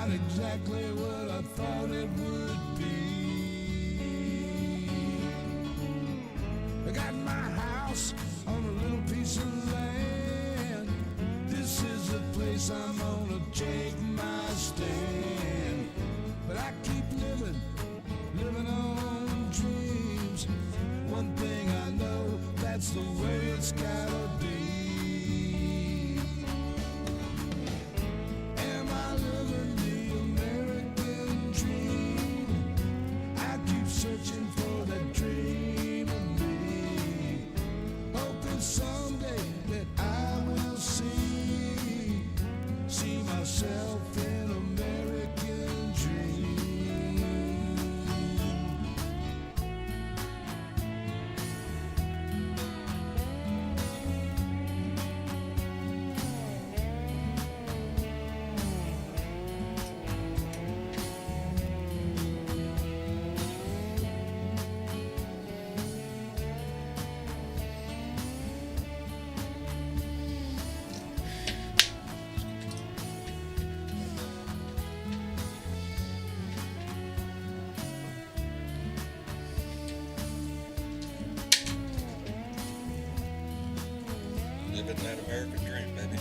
not exactly what I thought it would be. I got my house on a little piece of land. This is the place I'm gonna take my stand. But I keep living on dreams. One thing I know, that's the way it's gotta be. Am I living the American dream? I keep searching for that dream of me, hoping someday that I will see myself in American dream. Living that American dream, baby.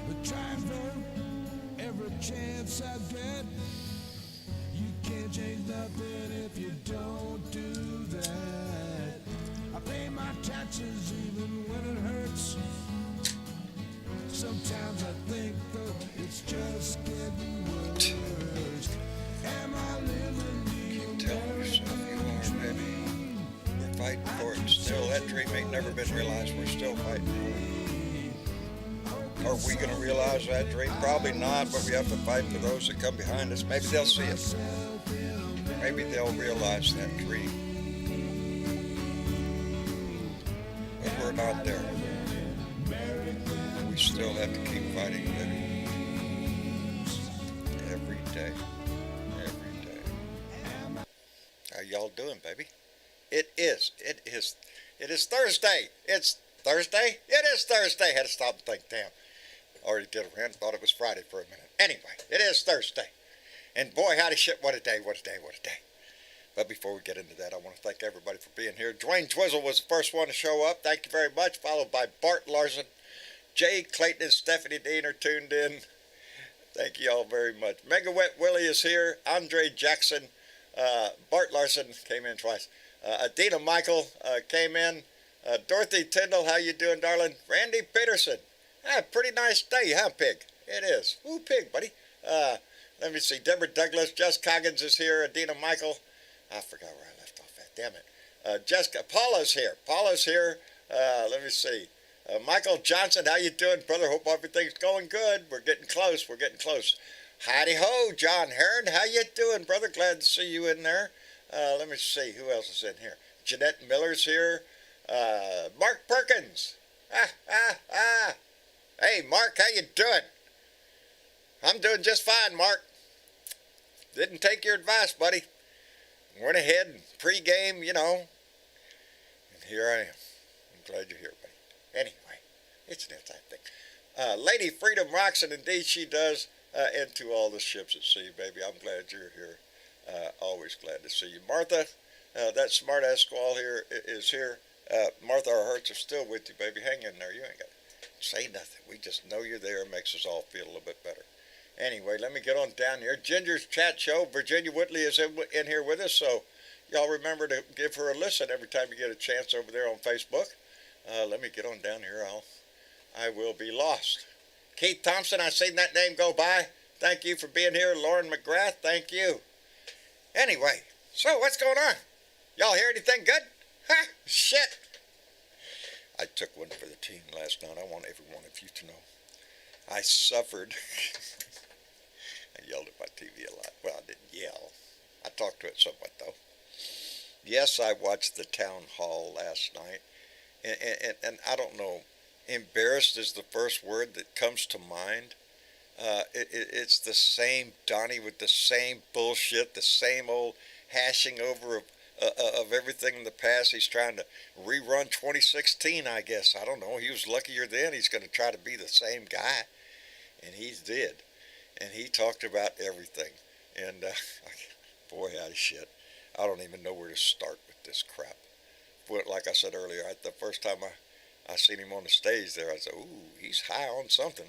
But try and vote every chance I get. You can't change nothing if you don't do that. I pay my taxes even when it hurts. Sometimes I think though it's just getting worse. Am I living the Tell yourself you are, baby. We're fighting for it. Still, that dream ain't never been realized. We're still fighting for it. Are we going to realize that dream? Probably not, but we have to fight for those that come behind us. Maybe they'll see it. Maybe they'll realize that dream. But we're not there. We still have to keep fighting, baby. Every day. How y'all doing, baby? It is Thursday. It's Thursday? It is Thursday. Had to stop and think, damn. Already did a rant, thought it was Friday for a minute. Anyway, it is Thursday. And boy, howdy shit, what a day. But before we get into that, I want to thank everybody for being here. Dwayne Twizzle was the first one to show up. Thank you very much. Followed by Bart Larson. Jay Clayton and Stephanie Dean are tuned in. Thank you all very much. Mega Wet Willie is here. Andre Jackson. Bart Larson came in twice. Adina Michael came in. Dorothy Tyndall, how you doing, darling? Randy Peterson. Pretty nice day, huh, Pig? It is. Ooh, Pig, buddy. Let me see. Deborah Douglas. Jess Coggins is here. Adina Michael. I forgot where I left off at. Damn it. Jessica. Paula's here. Let me see. Michael Johnson, how you doing, brother? Hope everything's going good. We're getting close. Howdy ho, John Heron. How you doing, brother? Glad to see you in there. Let me see. Who else is in here? Jeanette Miller's here. Mark Perkins. Hey, Mark, how you doing? I'm doing just fine, Mark. Didn't take your advice, buddy. Went ahead and pre-game, you know. And here I am. I'm glad you're here, buddy. Anyway, it's that thing. Lady Freedom rocks, and indeed she does. Into all the ships at sea, baby. I'm glad you're here. Always glad to see you. Martha, that smart-ass squall here is here. Martha, our hearts are still with you, baby. Hang in there. You ain't got to say nothing. We just know you're there. It makes us all feel a little bit better. Anyway, let me get on down here. Ginger's chat show. Virginia Whitley is in here with us, so y'all remember to give her a listen every time you get a chance over there on Facebook. Let me get on down here. I will be lost. Keith Thompson, I seen that name go by. Thank you for being here. Lauren McGrath, thank you. Anyway, so what's going on? Y'all hear anything good? Ha! Shit! I took one for the team last night. I want every one of you to know. I suffered. I yelled at my TV a lot. Well, I didn't yell. I talked to it somewhat, though. Yes, I watched the town hall last night. And I don't know. Embarrassed is the first word that comes to mind. It's the same Donnie with the same bullshit, the same old hashing over of everything in the past. He's trying to rerun 2016, I guess. I don't know. He was luckier then. He's going to try to be the same guy, and he did. And he talked about everything. And boy, howdy shit. I don't even know where to start with this crap. But like I said earlier, the first time I seen him on the stage there, I said, ooh, he's high on something,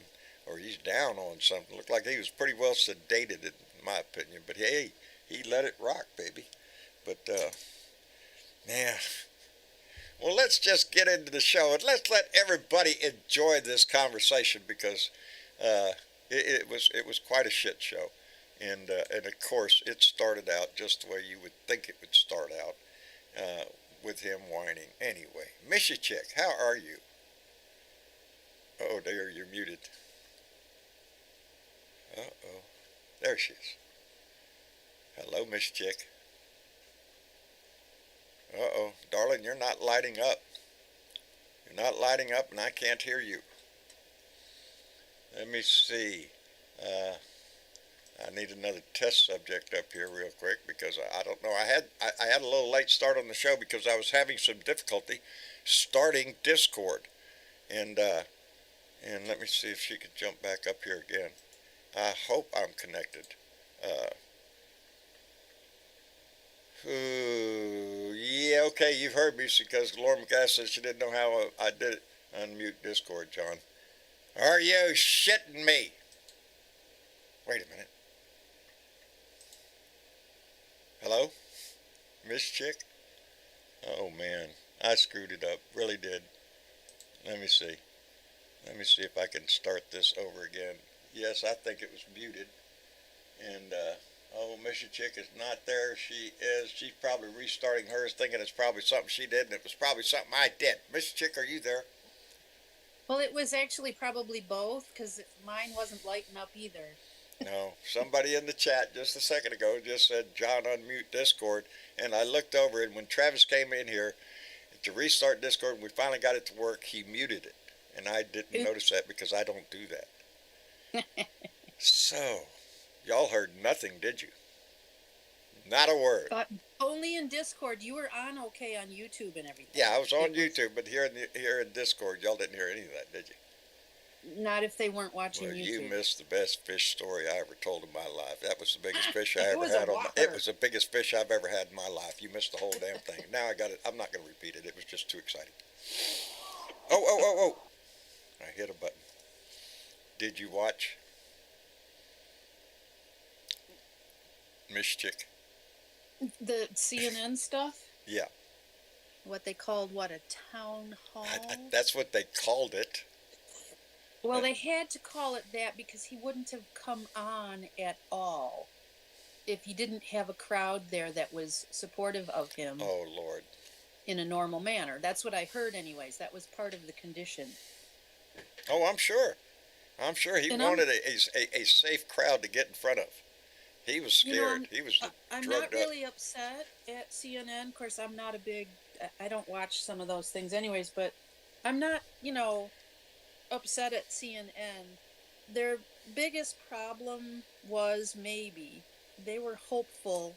or he's down on something. Looked like he was pretty well sedated, in my opinion. But hey, he let it rock, baby. But, man, well, let's just get into the show, and let's let everybody enjoy this conversation, because it was quite a shit show. And of course, it started out just the way you would think it would start out, with him whining. Anyway, Missy Chick, how are you? Oh, there, you're muted. Uh-oh. There she is. Hello, Miss Chick. Uh-oh. Darling, you're not lighting up. You're not lighting up, and I can't hear you. Let me see. I need another test subject up here real quick, because I don't know. I had a little late start on the show because I was having some difficulty starting Discord. And let me see if she could jump back up here again. I hope I'm connected. Yeah, okay, you've heard me, because Laura McGass said she didn't know how I did it. Unmute Discord, John. Are you shitting me? Wait a minute. Hello? Miss Chick? Oh, man. I screwed it up. Really did. Let me see. Let me see if I can start this over again. Yes, I think it was muted. And, oh, Miss Chick is not there. She is. She's probably restarting hers, thinking it's probably something she did, and it was probably something I did. Miss Chick, are you there? Well, it was actually probably both, because mine wasn't lighting up either. No, somebody in the chat just a second ago just said, John, unmute Discord. And I looked over, and when Travis came in here to restart Discord, and we finally got it to work, he muted it. And I didn't notice that, because I don't do that. So, y'all heard nothing, did you? Not a word. Only in Discord. You were on okay on YouTube and everything. Yeah, I was on YouTube, but here in Discord, y'all didn't hear any of that, did you? Not if they weren't watching Well, YouTube. you missed the best fish story I ever told in my life. That was the biggest fish I ever had. It was the biggest fish I've ever had in my life. You missed the whole damn thing. Now I got it. I'm not going to repeat it. It was just too exciting. Oh. I hit a button. Did you watch Miss Chick? The CNN stuff? Yeah. What they called, a town hall? That's what they called it. Well, they had to call it that because he wouldn't have come on at all if he didn't have a crowd there that was supportive of him. Oh, Lord. In a normal manner. That's what I heard anyways. That was part of the condition. Oh, I'm sure. I'm sure he wanted a safe crowd to get in front of. He was scared. He was I'm drugged not really upset at CNN. Of course, I'm not I don't watch some of those things anyways, but I'm not, upset at CNN. Their biggest problem was maybe they were hopeful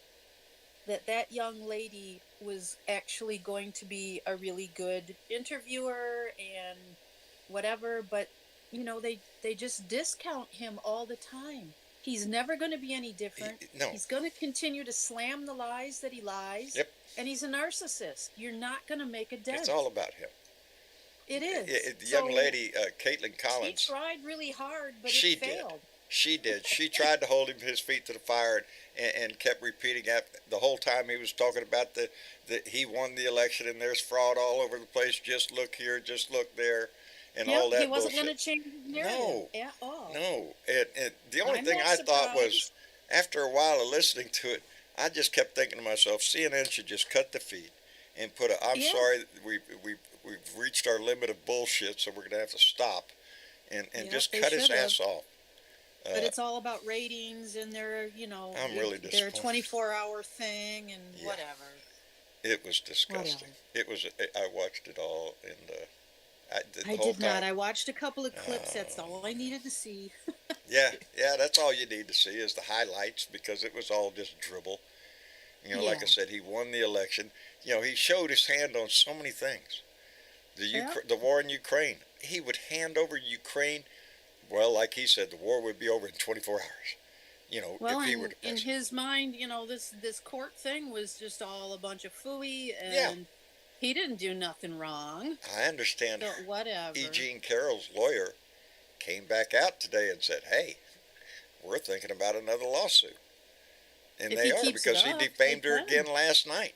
that young lady was actually going to be a really good interviewer and whatever, but they just discount him all the time. He's never going to be any different. No. He's going to continue to slam the lies that he lies. Yep. And he's a narcissist. You're not going to make a dent. It's all about him. It is. The young lady, Caitlin Collins. She tried really hard, but it failed. She did. She tried to hold his feet to the fire and kept repeating the whole time he was talking about the he won the election and there's fraud all over the place. Just look here, just look there, and all that bullshit. He wasn't going to change his narrative at all. No. And the only thing I thought was, after a while of listening to it, I just kept thinking to myself, CNN should just cut the feed and put I'm sorry, we've reached our limit of bullshit, so we're going to have to stop and just cut his ass off. But it's all about ratings and their, I'm really disappointed. Their 24-hour thing and whatever. It was disgusting. I watched it all, and I did not. I watched a couple of clips. That's all I needed to see. Yeah, that's all you need to see is the highlights, because it was all just dribble. like I said, he won the election. You know, he showed his hand on so many things. The war in Ukraine, he would hand over Ukraine. Well, like he said, the war would be over in 24 hours. You know, Well, if he were to in pass. his mind, you know, this court thing was just all a bunch of phooey, and Yeah. he didn't do nothing wrong. I understand. So whatever. Carroll's lawyer came back out today and said, "Hey, we're thinking about another lawsuit," and If they he are keeps because it he up, defamed they her can. again last night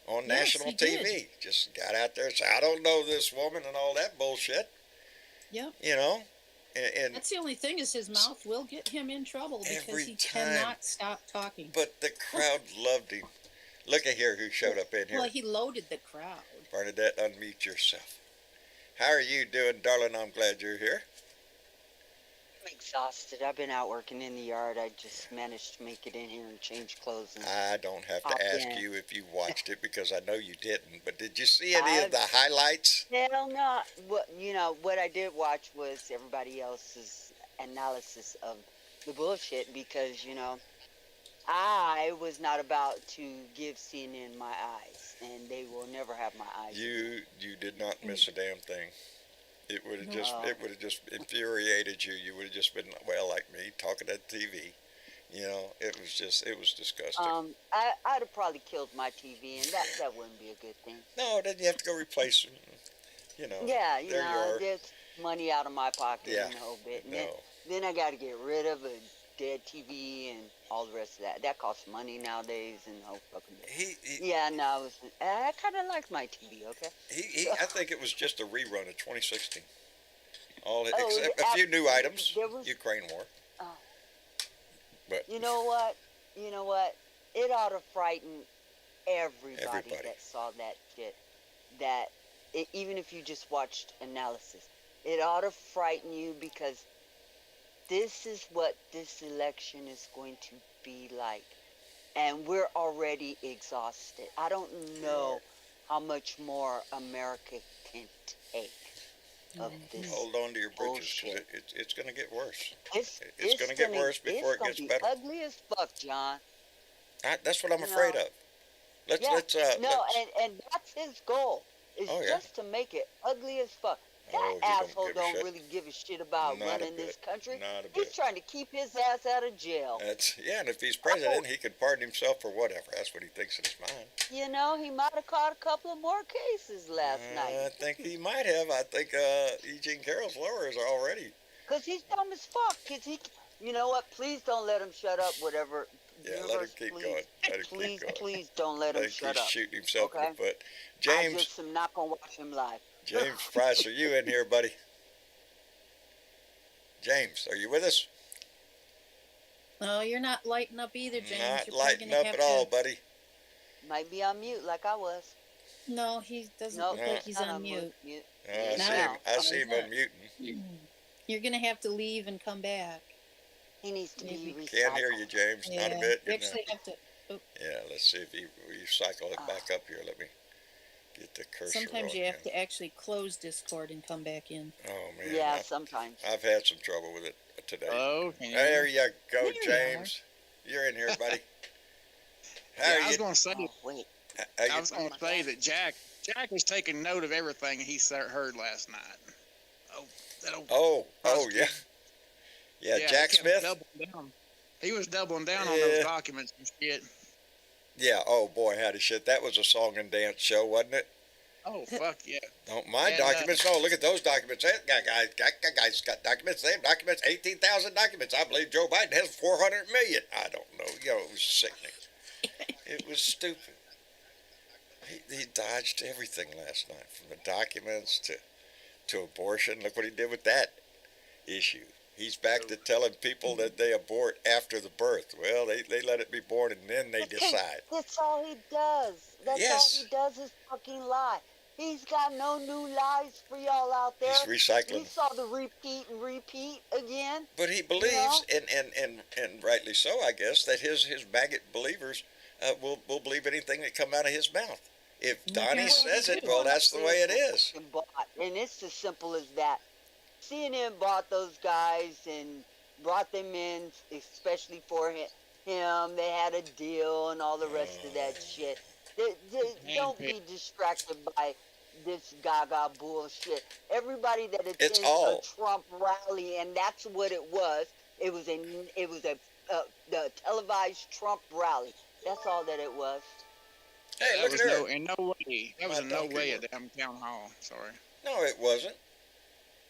on Yes, national he TV. did. Just got out there and said, "I don't know this woman" and all that bullshit. Yep. You know, and That's the only thing is his mouth will get him in trouble because Every he time. cannot stop talking. but the crowd loved him. Look at here who showed up in here. Well, he loaded the crowd. Bernadette, unmute yourself. How are you doing, darling? I'm glad you're here. I'm exhausted. I've been out working in the yard. I just managed to make it in here and change clothes. And I don't have to Hop ask in. you if you watched it because I know you didn't. But did you see any of the highlights? hell no. What I did watch was everybody else's analysis of the bullshit because, I was not about to give CNN my eyes, and they will never have my eyes. You did not miss a damn thing. It would have No. just infuriated you. You would have just been like me talking at TV. It was disgusting. I'd have probably killed my TV, and that wouldn't be a good thing. No, then you have to go replace them. Yeah, there you are. there's money out of my pocket Yeah. and the whole bit. And No. then I got to get rid of a dead TV and all the rest of that. That costs money nowadays and the whole fucking bit. Yeah, no, I kind of like my TV, okay? I think it was just a rerun of 2016. Oh, Except a few new items. there was- Ukraine war. Oh. But You know what? It ought to frighten everybody Everybody. that saw that shit. Even if you just watched analysis, it ought to frighten you because this is what this election is going to be like. And we're already exhausted. I don't know how much more America can take of this. hold on to your britches because Bullshit. it's going to get worse. It's gonna get worse before it gets be better. Ugly as fuck, John. That's what I'm You afraid know, of. Let's Yeah, let's and that's his goal. Is Oh, yeah. just to make it ugly as fuck. Oh, That he don't asshole give a don't shit. really give a shit about Not a running this bit. country. Not a He's bit. trying to keep his ass out of jail. And if he's president, he could pardon himself for whatever. That's what he thinks in his mind. He might have caught a couple of more cases last I night. think he might have. I think Eugene Carroll's lawyers are already. Because he's dumb as fuck. You know what? Please don't let him shut up, whatever. Yeah, let him Universe, keep please, going. Let him please, keep going. please don't let I him think shut he's up. shooting himself in Okay? the foot. I James, just am not going to watch him live. James Price, are you in here, buddy? James, are you with us? No, you're not lighting up either, James. Not You're probably lighting gonna up have at all, to- buddy. Might be on mute like I was. No, he doesn't Nope, look like he's not on mute. I No. see him. I see him No. unmuting. You're gonna have to leave and come back. He needs to be Maybe. recycled. Can't hear you, James. Not a bit. You You're actually not. have to. Yeah, let's see if you cycle it back up here. Let me get the cursor. Sometimes on you have here. to actually close Discord and come back in. Oh man. Yeah, sometimes. I've had some trouble with it today. Hello. There you go, There you James. You're in here, buddy. How Yeah, are I was you? going to say, Oh, wait. How you- I was going to say that Jack was taking note of everything he heard last night. Oh, that old Oh, yeah. prosecutor. Yeah, he Jack kept Smith. doubling down. He was doubling down on Yeah. those documents and shit. Yeah. Oh boy, howdy shit. That was a song and dance show, wasn't it? Oh, fuck yeah. No, my And, documents. No, look at those documents. That guy's got documents. They have documents. 18,000 documents. I believe Joe Biden has 400 million. I don't know. It was sickening. It was stupid. He dodged everything last night, from the documents to abortion. Look what he did with that issue. He's back to telling people that they abort after the birth. Well, they let it be born and then they decide. That's all he does. That's Yes. all he does is fucking lie. He's got no new lies for y'all out there. He's recycling. You saw the repeat and repeat again. But he believes, and rightly so, I guess, that his maggot believers will believe anything that come out of his mouth. If Donnie Well, says they it, do. well, that's the way it is. And it's as simple as that. CNN bought those guys and brought them in, especially for him. They had a deal and all the rest of that shit. Don't be distracted by this gaga bullshit. Everybody that attends a Trump rally, and that's what it was. It was the televised Trump rally. That's all that it was. Hey, that look at her. In no way. That was in no way a damn town hall. Sorry. No, it wasn't.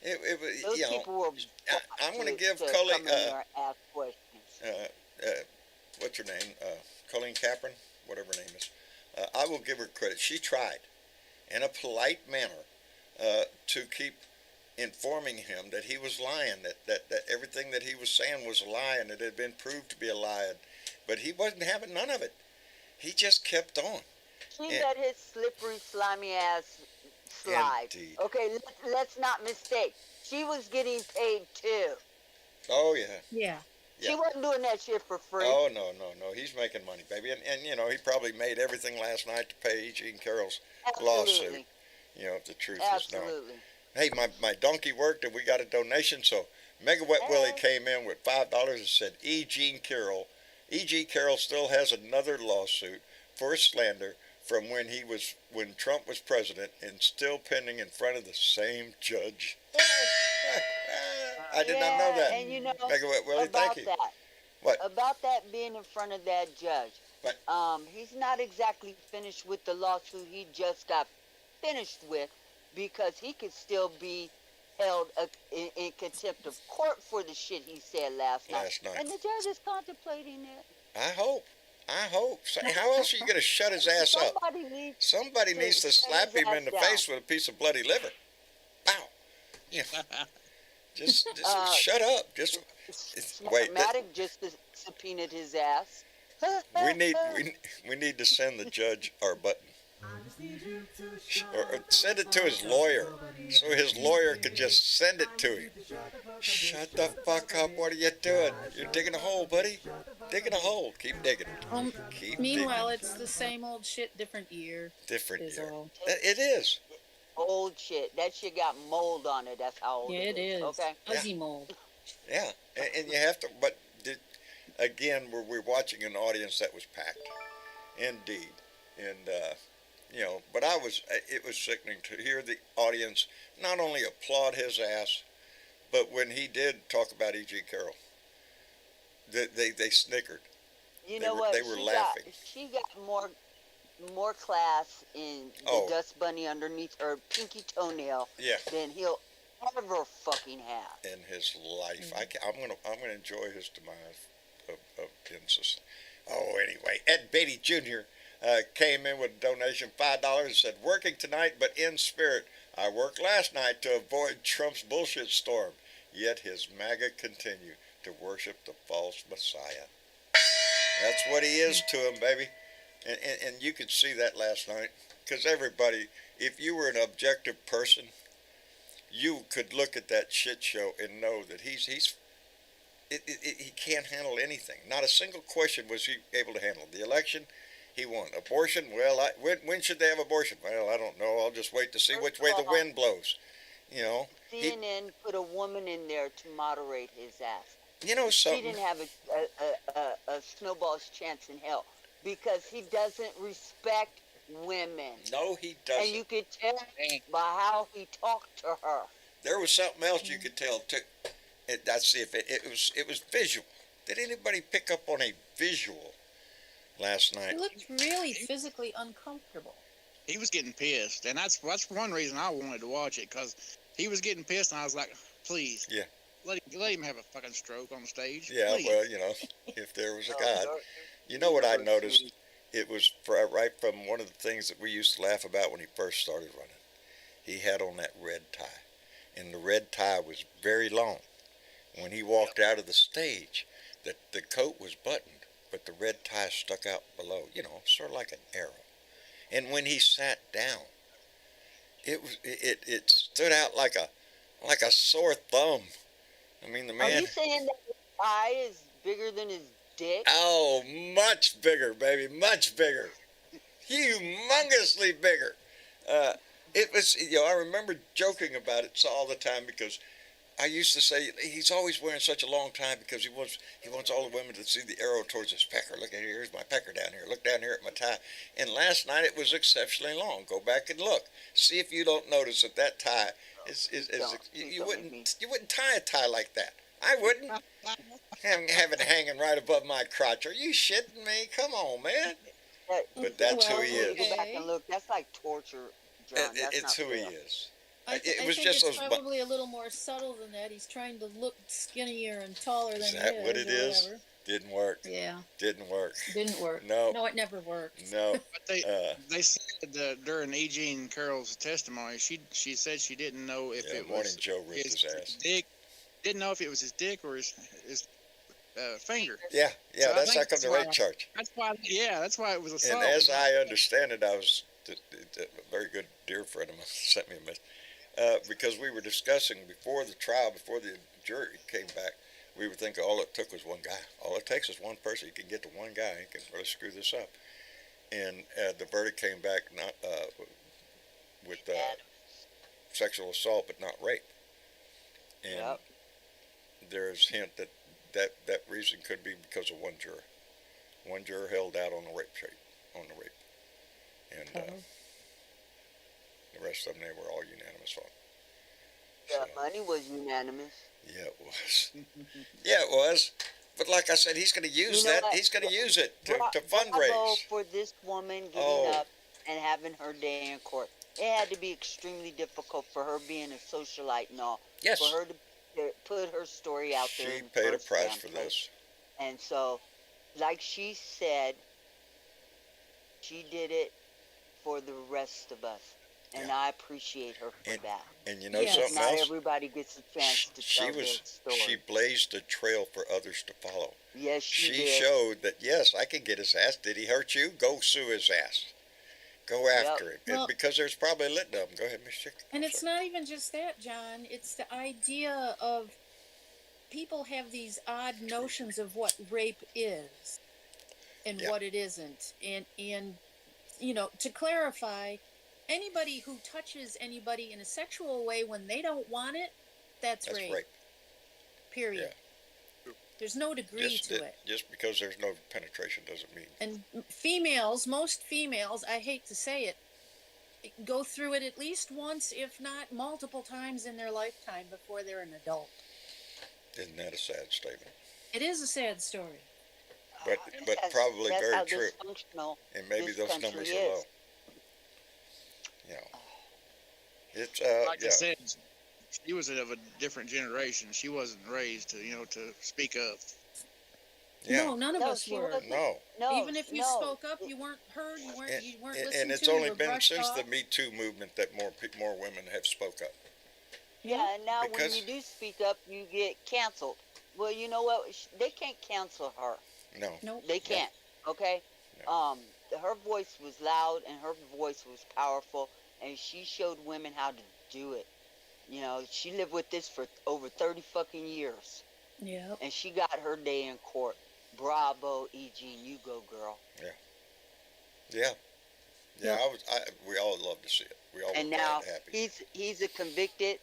It was. Those people were. I'm going to give Colleen. What's her name? Colleen Capron, whatever her name is. I will give her credit. She tried, in a polite manner, to keep informing him that he was lying, that everything that he was saying was a lie, and it had been proved to be a lie. But he wasn't having none of it. He just kept on. She let his slippery, slimy ass slide. Indeed. Okay, let's not mistake. She was getting paid too. Oh, yeah. Yeah. She wasn't doing that shit for free. Oh, no. He's making money, baby. And you know, he probably made everything last night to pay E.G. and Carroll's lawsuit. You know, if the truth is known. Hey, my donkey worked and we got a donation, so Mega Wet Willie came in with $5 and said, E.G. Carroll still has another lawsuit for slander from when Trump was president and still pending in front of the same judge. I did not know that. And you know, Mega Wet Willie, thank you. What? About that being in front of that judge. What? He's not exactly finished with the lawsuit he just got finished with, because he could still be held in contempt of court for the shit he said last night. And the judge is contemplating it. I hope. So how else are you going to shut his ass up? Somebody needs to slap him in the face with a piece of bloody liver. Pow. You know, just shut up. Just wait. Smartmatic just subpoenaed his ass. We need to send the judge our button. Or send it to his lawyer, so his lawyer could just send it to him. Shut the fuck up! What are you doing? You're digging a hole, buddy. Digging a hole. Keep digging. Meanwhile, it's the same old shit, different year. Different year. It is. Old shit. That shit got mold on it. That's how old it is. Okay. Fuzzy mold. Yeah, and you have to. But again, we're watching an audience that was packed. Indeed, and. You know, but it was sickening to hear the audience not only applaud his ass, but when he did talk about E.G. Carroll, they snickered. You know what? They were laughing. She got more class in the dust bunny underneath her pinky toenail than he'll ever fucking have in his life. I'm gonna enjoy his demise of incest. Oh, anyway, Ed Beatty Jr. Came in with a donation $5 and said, "Working tonight, but in spirit. I worked last night to avoid Trump's bullshit storm. Yet his MAGA continue to worship the false Messiah." That's what he is to him, baby. And you could see that last night. Because everybody, if you were an objective person, you could look at that shit show and know that he can't handle anything. Not a single question was he able to handle. The election, he won. Abortion, well, when should they have abortion? Well, I don't know. I'll just wait to see which way the wind blows. You know, CNN put a woman in there to moderate his ass. You know something? He didn't have a snowball's chance in hell because he doesn't respect women. No, he doesn't. And you could tell by how he talked to her. There was something else you could tell too. It was visual. Did anybody pick up on a visual last night? He looked really physically uncomfortable. He was getting pissed, and that's one reason I wanted to watch it, because he was getting pissed, and I was like, please, let him have a fucking stroke on stage. Yeah, please. Well, you know, if there was a God. You know what I noticed? It was right from one of the things that we used to laugh about when he first started running. He had on that red tie, and the red tie was very long. When he walked out of the stage, the coat was buttoned, but the red tie stuck out below, you know, sort of like an arrow. And when he sat down, it stood out like a sore thumb. I mean, the man. Are you saying that his tie is bigger than his dick? Oh, much bigger, baby, much bigger, humongously bigger. It was, you know, I remember joking about it all the time because I used to say he's always wearing such a long tie because he wants all the women to see the arrow towards his pecker. Look at here's my pecker down here. Look down here at my tie. And last night it was exceptionally long. Go back and look. See if you don't notice that tie is you wouldn't tie a tie like that. I wouldn't. Have it hanging right above my crotch. Are you shitting me? Come on, man. But that's who he is. Go back and look. That's like torture, John. It's who he real. is. I It was think just it's those. probably a little more subtle than that. He's trying to look skinnier and taller than Is he that is. what it is? Whatever. Didn't work. Yeah. Didn't work. Didn't work. No. No, it never worked. No. But they said during E.G. and Carroll's testimony, she said she didn't know if it Morning was Joe ripped his ass. dick. Didn't know if it was his dick or his finger. Yeah, So I that's think how come the rape charge. That's why it was assault. And as I understand it, a very good dear friend of mine sent me a message because we were discussing before the trial, before the jury came back. We were thinking all it took was one guy. All it takes is one person. You can get to one guy. He can really screw this up. And the verdict came back not with sexual assault, but not rape. And there's hint that reason could be because of one juror. One juror held out on the rape, and the rest of them, they were all unanimous on. Yeah, money was unanimous. Yeah, it was. Yeah, it was. But like I said, he's going to use that. He's going to use it to fundraise. Bravo for this woman getting up and having her day in court. It had to be extremely difficult for her being a socialite and all. Yes. For her to put her story out there. She paid a price for this. And so, like she said, she did it for the rest of us. And I appreciate her for that. And you know something Not else? everybody gets a chance to tell their story. She blazed a trail for others to follow. Yes, she did. She showed that, yes, I can get his ass. Did he hurt you? Go sue his ass. Go after him. Well, because there's probably a lit of them. Go ahead, Miss Chick. And it's not even just that, John. It's the idea of people have these odd notions of what rape is and what it isn't. And you know, to clarify, anybody who touches anybody in a sexual way when they don't want it, that's rape. Period. Yeah. There's no degree to it. Just because there's no penetration doesn't mean. And females, most females, I hate to say it, go through it at least once, if not multiple times in their lifetime before they're an adult. Isn't that a sad statement? It is a sad story. But probably that's very how true. dysfunctional And maybe this those country numbers is. are low. You know. It's Like I said, she was of a different generation. She wasn't raised to speak up. Yeah. No, none of us were. No. Even if you spoke up, you weren't heard. You weren't listened to. And it's only been since the Me Too movement that more women have spoke up. Yeah, and now when you do speak up, you get canceled. Well, you know what? They can't cancel her. No. Nope. They can't. Okay. No. Her voice was loud and her voice was powerful, and she showed women how to do it. You know, she lived with this for over 30 fucking years. Yeah. And she got her day in court. Bravo, E.G. You go, girl. Yeah. Yeah. We all love to see it. We all and were now happy. he's a convicted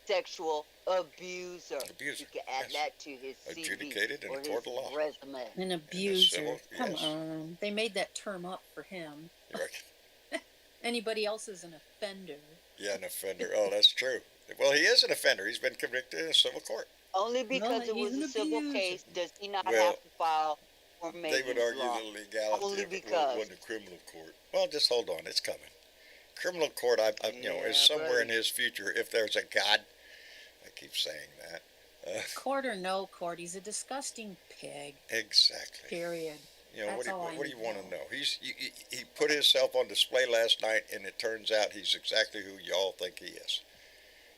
sexual abuser. Abuser. You can add that to his CV Adjudicated in or a court of his law. resume. An abuser. civil- Come yes. on. They made that term up for him. You reckon? Anybody else is an offender. Yeah, an offender. Oh, that's true. Well, he is an offender. He's been convicted in a civil court. Only because it he's was an a civil abuser. case does he not Well, have to file for They would argue law. the legality Only of it because. wasn't a criminal court. Well, just hold on. It's coming. Criminal court, is somewhere in his future. If there's a God, I keep saying that. Court or no court, he's a disgusting pig. Exactly. Period. You know, That's all I what do you need want to to know? He put himself on display last night, and it turns out he's exactly who y'all think he is.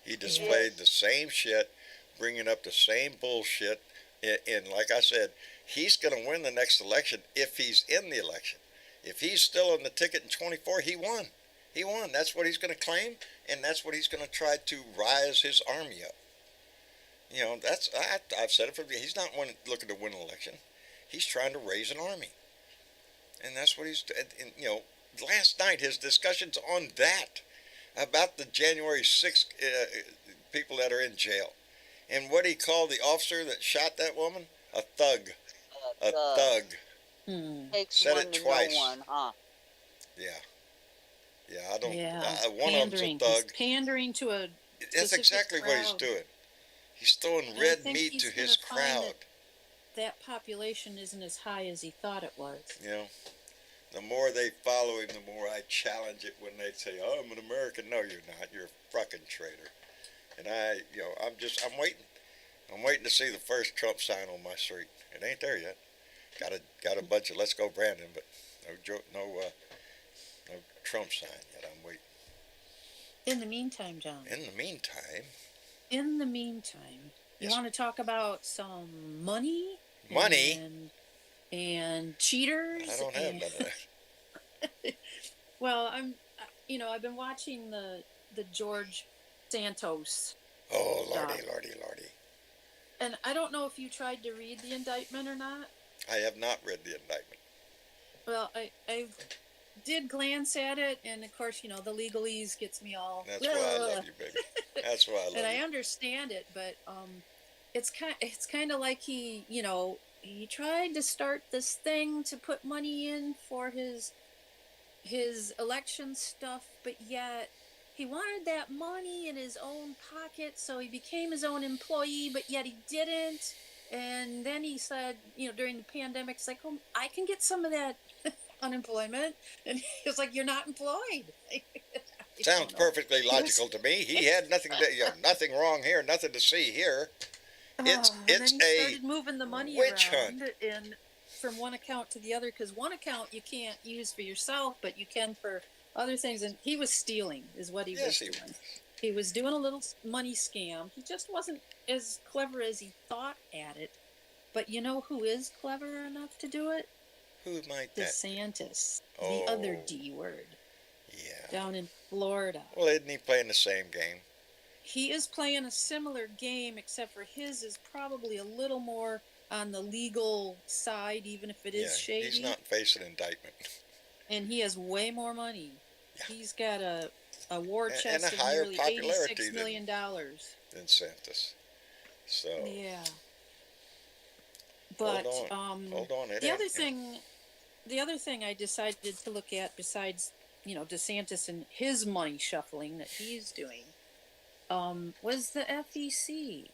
He displayed the same shit, bringing up the same bullshit, and like I said, he's going to win the next election if he's in the election. If he's still on the ticket in 24, he won. He won. That's what he's going to claim, and that's what he's going to try to rise his army up. You know, I've said it he's not looking to win an election. He's trying to raise an army. And that's what he's, and, you know, last night his discussions on that, about the January 6th people that are in jail. And what he called the officer that shot that woman? A thug. A thug. thug. Takes Said one it to twice. know one, huh? Yeah. Yeah, I don't. Yeah, One of them's a thug. He's pandering to a. That's exactly what he's doing. He's throwing And red meat to his crowd. That population isn't as high as he thought it was. You know, the more they follow him, the more I challenge it when they say, "Oh, I'm an American." No, you're not. You're a fucking traitor. And I'm waiting. I'm waiting to see the first Trump sign on my street. It ain't there yet. Got a bunch of "Let's go Brandon," but no Trump sign yet. I'm waiting. In the meantime, John. In the meantime. You want to talk about some money? Money? And cheaters? I don't have none of that. Well, I've been watching the George Santos. Oh, lordy. And I don't know if you tried to read the indictment or not. I have not read the indictment. Well, I did glance at it, and of course, the legalese gets me all. That's why I love you, baby. That's why I love you. And I understand it, but it's kind of like he tried to start this thing to put money in for his election stuff, but yet he wanted that money in his own pocket, so he became his own employee, but yet he didn't. And then he said, during the pandemic, it's like, oh, I can get some of that unemployment. And he was like, you're not employed. Sounds perfectly logical to me. He had nothing wrong here, nothing to see here. It's and then he started moving the money witch around hunt. and from one account to the other, because one account you can't use for yourself, but you can for other things. And he was stealing, is what he was doing. He was doing a little money scam. He just wasn't as clever as he thought at it. But you know who is clever enough to do it? Who might that? DeSantis, Oh. the other D word. Yeah. Down in Florida. Well, isn't he playing the same game? He is playing a similar game, except for his is probably a little more on the legal side, even if it is shady. He's not facing indictment. And he has way more money. Yeah. He's got a war chest and a of higher nearly popularity $86 million. Than Santos. So. Yeah. But hold on. The other thing I decided to look at, besides DeSantis and his money shuffling that he's doing, was the FEC,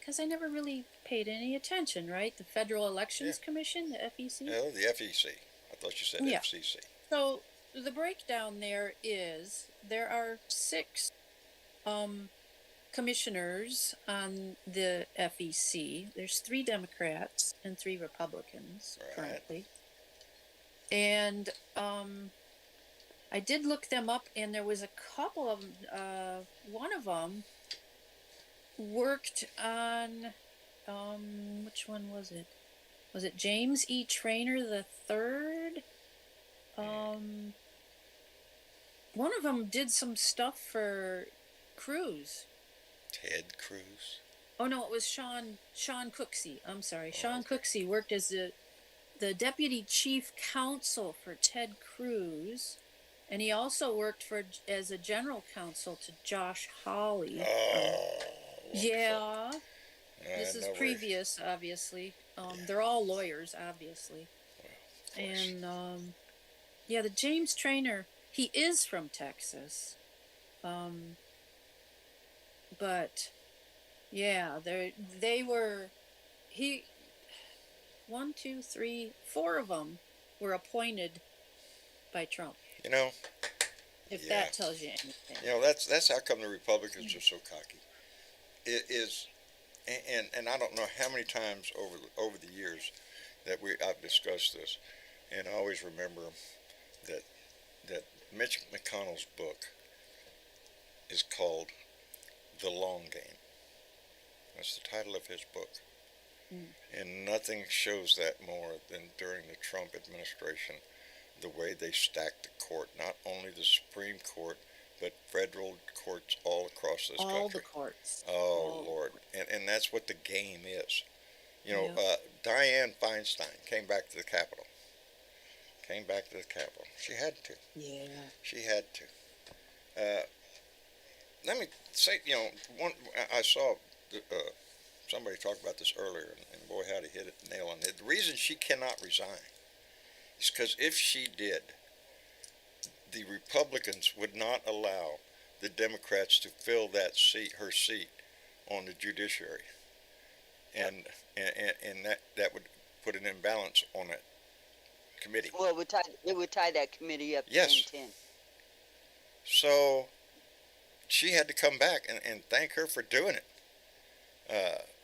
because I never really paid any attention. Right, the Federal Elections Commission, the FEC. No, the FEC. I thought you said FCC. So the breakdown there is there are 6 commissioners on the FEC. There's 3 Democrats and 3 Republicans currently. And I did look them up, and there was a couple of them. One of them worked on which one was it? Was it James E. Traynor the third? One of them did some stuff for Cruz. Ted Cruz? Oh no, it was Sean Cooksey. I'm sorry. Sean Cooksey worked as the deputy chief counsel for Ted Cruz, and he also worked as a general counsel to Josh Hawley. Yeah. This is previous, obviously. They're all lawyers, obviously. Well, and the James Traynor, he is from Texas. But yeah, they were 1, 2, 3, 4 of them were appointed by Trump. If that tells you anything. That's how come the Republicans are so cocky. It is, and I don't know how many times over the years that I've discussed this, and I always remember that Mitch McConnell's book is called The Long Game. That's the title of his book. And nothing shows that more than during the Trump administration, the way they stacked the court, not only the Supreme Court, but federal courts all across this country. All the courts. Oh, Lord. And that's what the game is. Dianne Feinstein came back to the Capitol. She had to. Yeah. She had to. Let me say, I saw somebody talked about this earlier, and boy, howdy, hit it nail on the head. The reason she cannot resign is because if she did, the Republicans would not allow the Democrats to fill that seat, her seat, on the judiciary, and that would put an imbalance on that committee. Well, it would tie that committee up. Yes. 10-10. So she had to come back, and thank her for doing it.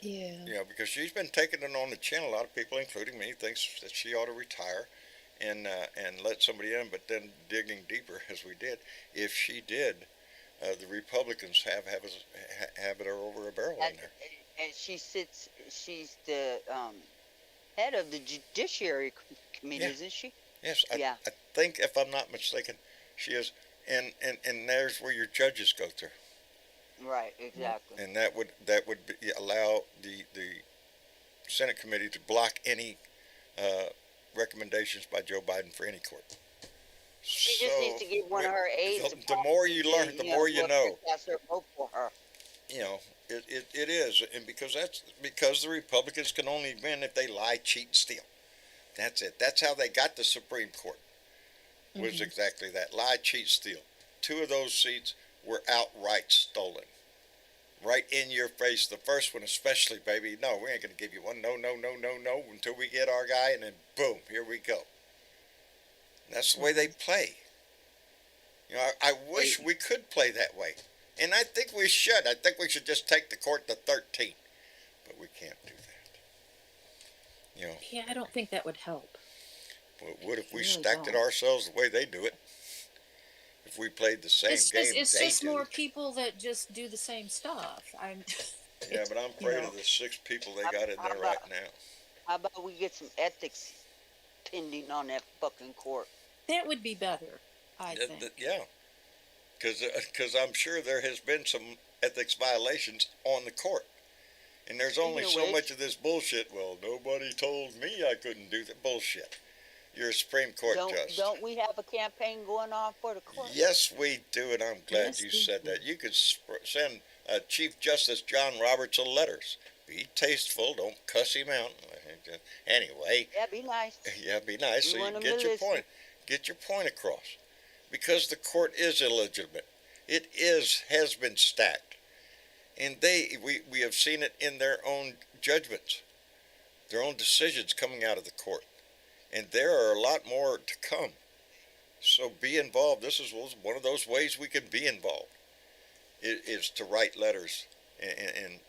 Yeah. Because she's been taking it on the chin. A lot of people, including me, thinks that she ought to retire and let somebody in. But then digging deeper, as we did, if she did, the Republicans have it over a barrel in there. And she's the head of the Judiciary Committee, Yeah. isn't she? Yes, Yeah. I think, if I'm not mistaken, she is. And there's where your judges go through. Right, exactly. And that would allow the Senate committee to block any recommendations by Joe Biden for any court. She just needs to get one of her aides. The more you learn, the more you know. Vote for her. It is, and because the Republicans can only win if they lie, cheat, and steal. That's it. That's how they got the Supreme Court. Was exactly that: lie, cheat, steal. 2 of those seats were outright stolen. Right in your face. The first one especially, baby. No, we ain't going to give you one. No, until we get our guy, and then boom, here we go. That's the way they play. I wish we could play that way. And I think we should. I think we should just take the court to 13. But we can't do that. Yeah, I don't think that would help. What if we really stacked it don't. ourselves the way they do it? If we played the same game It's they just do. more people that just do the same stuff. Yeah, but I'm afraid of the 6 people they got in there right now. How about we get some ethics pending on that fucking court? That would be better, I think. Yeah, because I'm sure there has been some ethics violations on the court. And there's only so much of this bullshit. Well, nobody told me I couldn't do that. Bullshit. You're a Supreme Court judge. Don't we have a campaign going on for the court? Yes, we do, and I'm glad Yes, you we said do. that. You could send Chief Justice John Roberts a letters. Be tasteful. Don't cuss him out. Anyway. Yeah, be nice. Yeah, be nice We so you want can 'em get to your listen. point. Get your point across. Because the court is illegitimate. It has been stacked. And we have seen it in their own judgments, their own decisions coming out of the court. And there are a lot more to come. So be involved. This is one of those ways we can be involved. It is to write letters and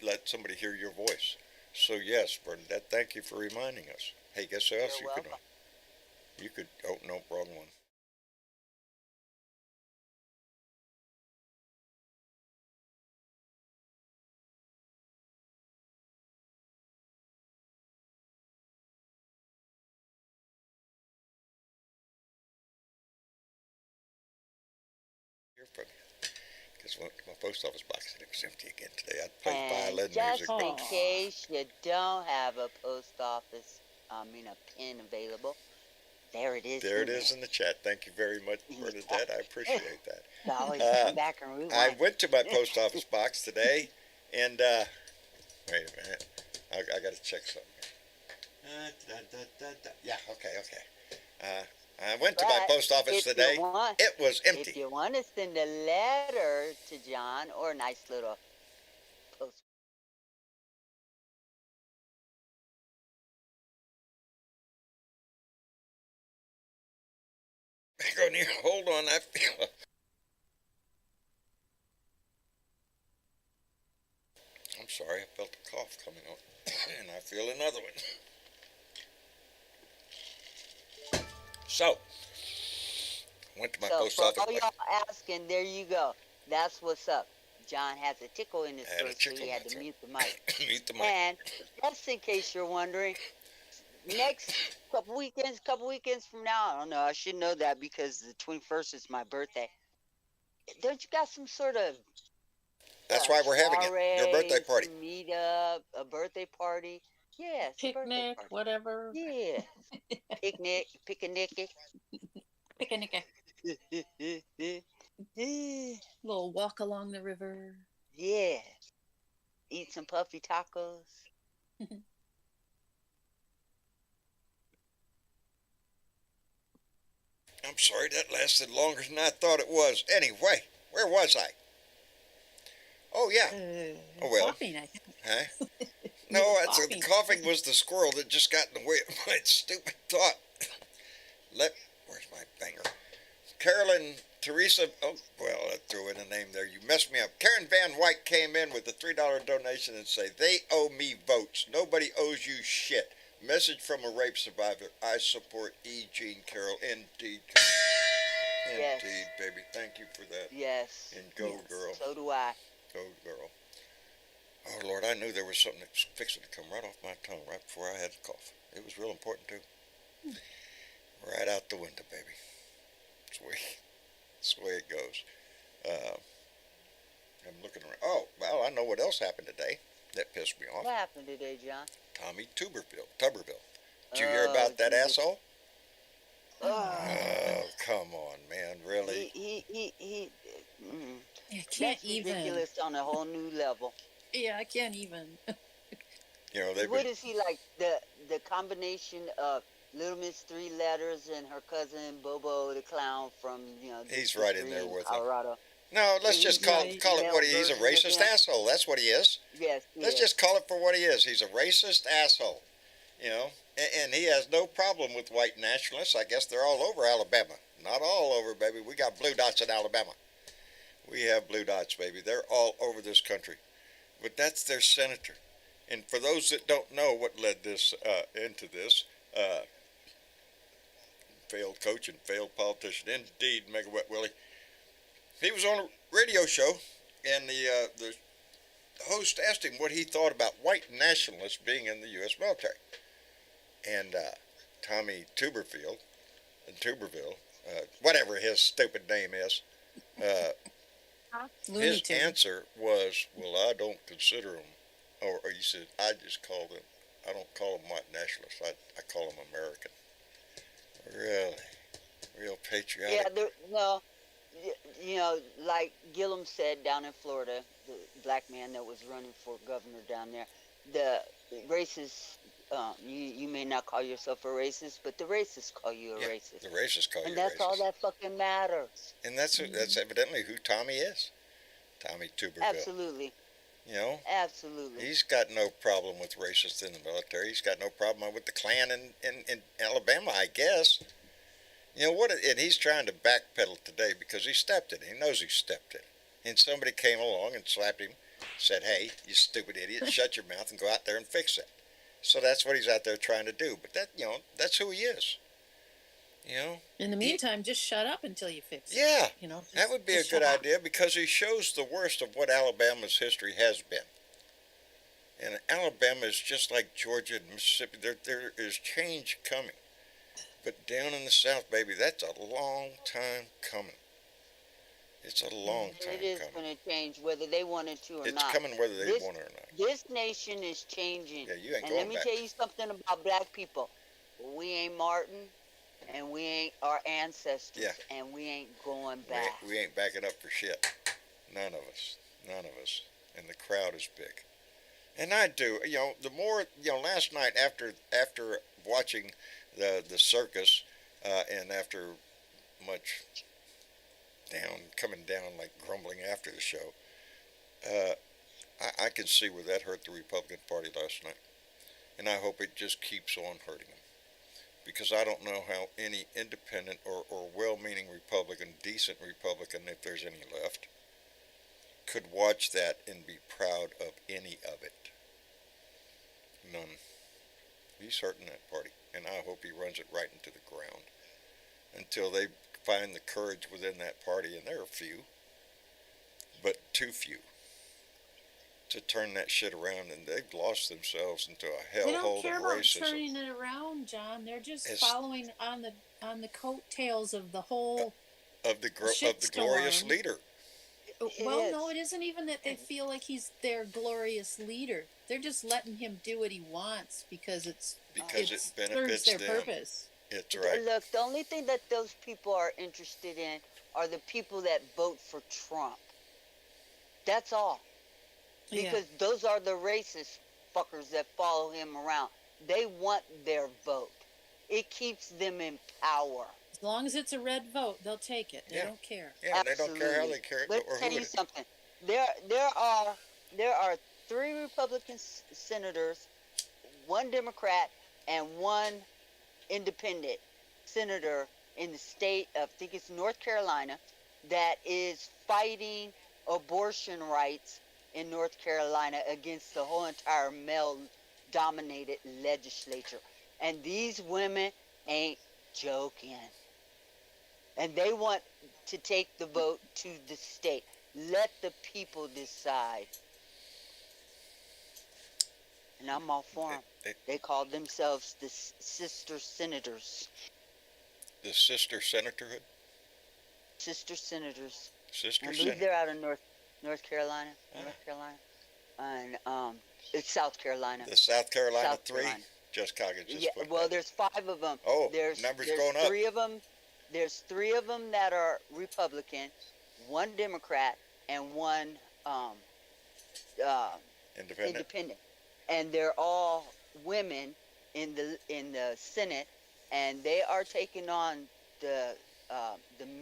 let somebody hear your voice. So yes, Bernadette, thank you for reminding us. Hey, guess who else You're welcome. you could, oh no, wrong one. Hear from you. Because my post office box it was empty again today. I'd play And violin just music. in case you don't have a post office, a pen available, there it is. There it is in the chat. Thank you very much, Bernadette. I appreciate that. You always come back and rewind. I went to my post office box today, and wait a minute, I got to check something. Yeah, okay. I went to my But post office if you today. want- It was empty. If you want to send a letter to John or a nice little post. Hang on here. Hold on. I feel. I'm sorry. I felt a cough coming on, and I feel another one. So, went to my So post for office all box. y'all asking, there you go. That's what's up. John has a tickle in his I had a throat, so tickle he in had my to throat. mute the mic. Mute the mic. And just in case you're wondering, next couple weekends from now, I don't know, I should know that because the 21st is my birthday. Don't you got some sort of That's why we're having it. Your birthday party. Meet up, a birthday party. Yes, a birthday Picnic, party. whatever. Yeah. Picnic. Picnic. Little walk along the river. Yeah. eat some puffy tacos. I'm sorry, that lasted longer than I thought it was. Anyway, where was I? Oh, yeah. Oh, well. Coughing, I think. Huh? You No, were the coughing. coughing was the squirrel that just got in the way of my stupid thought. Where's my banger? Carroll and Teresa, oh, well, I threw in a name there. You messed me up. Karen Van White came in with a $3 donation and say, they owe me votes. Nobody owes you shit. Message from a rape survivor. I support E. Jean Carroll. Indeed. Yes. Indeed, baby. Thank you for that. Yes. And go, Yes. girl. So do I. Go, girl. Oh, Lord, I knew there was something that was fixing to come right off my tongue right before I had to cough. It was real important, too. Right out the window, baby. That's the way it goes. I'm looking around. Oh, well, I know what else happened today that pissed me off. What happened today, John? Tommy Tuberville. Did you hear about that Jesus. asshole? Oh, Come on, man. Really? I can't That's even. ridiculous on a whole new level. Yeah, I can't even. You know, they've What been, is he like? The combination of Little Miss Three Letters and her cousin Bobo the Clown from he's right in there with him. Colorado. No, let's just call it what he's a Version of racist him. asshole. That's what he is. Yes. Let's just call it for what he is. He's a racist asshole, you know, and he has no problem with white nationalists. I guess they're all over Alabama. Not all over, baby. We got blue dots in Alabama. We have blue dots, baby. They're all over this country. But that's their senator. And for those that don't know what led this into this, failed coach and failed politician, indeed, Mega Wet Willie. He was on a radio show, and the host asked him what he thought about white nationalists being in the U.S. military. And Tommy Tuberville, whatever his stupid name is, Looney his Tunes. answer was, well, I don't consider them, or he said, I don't call them white nationalists, I call them American. Really? Real patriotic. Yeah, like Gillum said down in Florida, the black man that was running for governor down there, the racist, you may not call yourself a racist, but the racists call you a racist. The racists call you and a racist. that's all that fucking matters. And that's evidently who Tommy is. Tommy Tuberville. Absolutely. You know? Absolutely. He's got no problem with racists in the military. He's got no problem with the Klan in Alabama, I guess. You know what? And he's trying to backpedal today because he stepped in it. He knows he stepped in it. And somebody came along and slapped him, said, hey, you stupid idiot, shut your mouth and go out there and fix it. So that's what he's out there trying to do. But that's who he is. You know? In the meantime, just shut up until you fix it. Yeah. You know, That would be a good idea because he shows the worst of what Alabama's history has been. And Alabama is just like Georgia and Mississippi. There is change coming. But down in the South, baby, that's a long time coming. It's a long time coming. It is going to change whether they want it to or not. It's coming whether they want it or not. This nation is changing. Yeah, you ain't and going let me back. tell you something about black people. We ain't Martin, and we ain't our ancestors, and we ain't going back. We ain't backing up for shit. None of us. And the crowd is big. And I do. The more, last night after watching the circus, and after much coming down like grumbling after the show, I can see where that hurt the Republican Party last night. And I hope it just keeps on hurting them. Because I don't know how any independent or well-meaning Republican, decent Republican, if there's any left, could watch that and be proud of any of it. None. He's hurting that party, and I hope he runs it right into the ground until they find the courage within that party, and there are few, but too few, to turn that shit around, and they've lost themselves into a They don't hellhole care of about racism. turning it around, John. They're just following on the coattails of the whole of the glorious leader. Well, no, it isn't even that they feel like he's their glorious leader. They're just letting him do what he wants because it benefits serves their them. purpose. It's right. Look, the only thing that those people are interested in are the people that vote for Trump. That's all. because those are the racist fuckers that follow him around. They want their vote. It keeps them in power. As long as it's a red vote, they'll take it. They don't care. Yeah, they don't care how they care it. Let me tell you something. There are 3 Republican senators, 1 Democrat, and 1 independent senator in the state of, I think it's North Carolina, that is fighting abortion rights in North Carolina against the whole entire male-dominated legislature. And these women ain't joking. And they want to take the vote to the state. Let the people decide. And I'm all for them. They call themselves the Sister Senators. The Sister Senatorhood? Sister Senators. Sister I Senators. believe they're out of North Carolina. North Carolina. And it's South Carolina. The South Carolina South 3? Carolina. Just Coggins just Yeah, put well, that. there's 5 of them. Oh, there's numbers going up. 3 of them. There's 3 of them that are Republican, 1 Democrat, and 1 independent. And they're all women in the Senate, and they are taking on the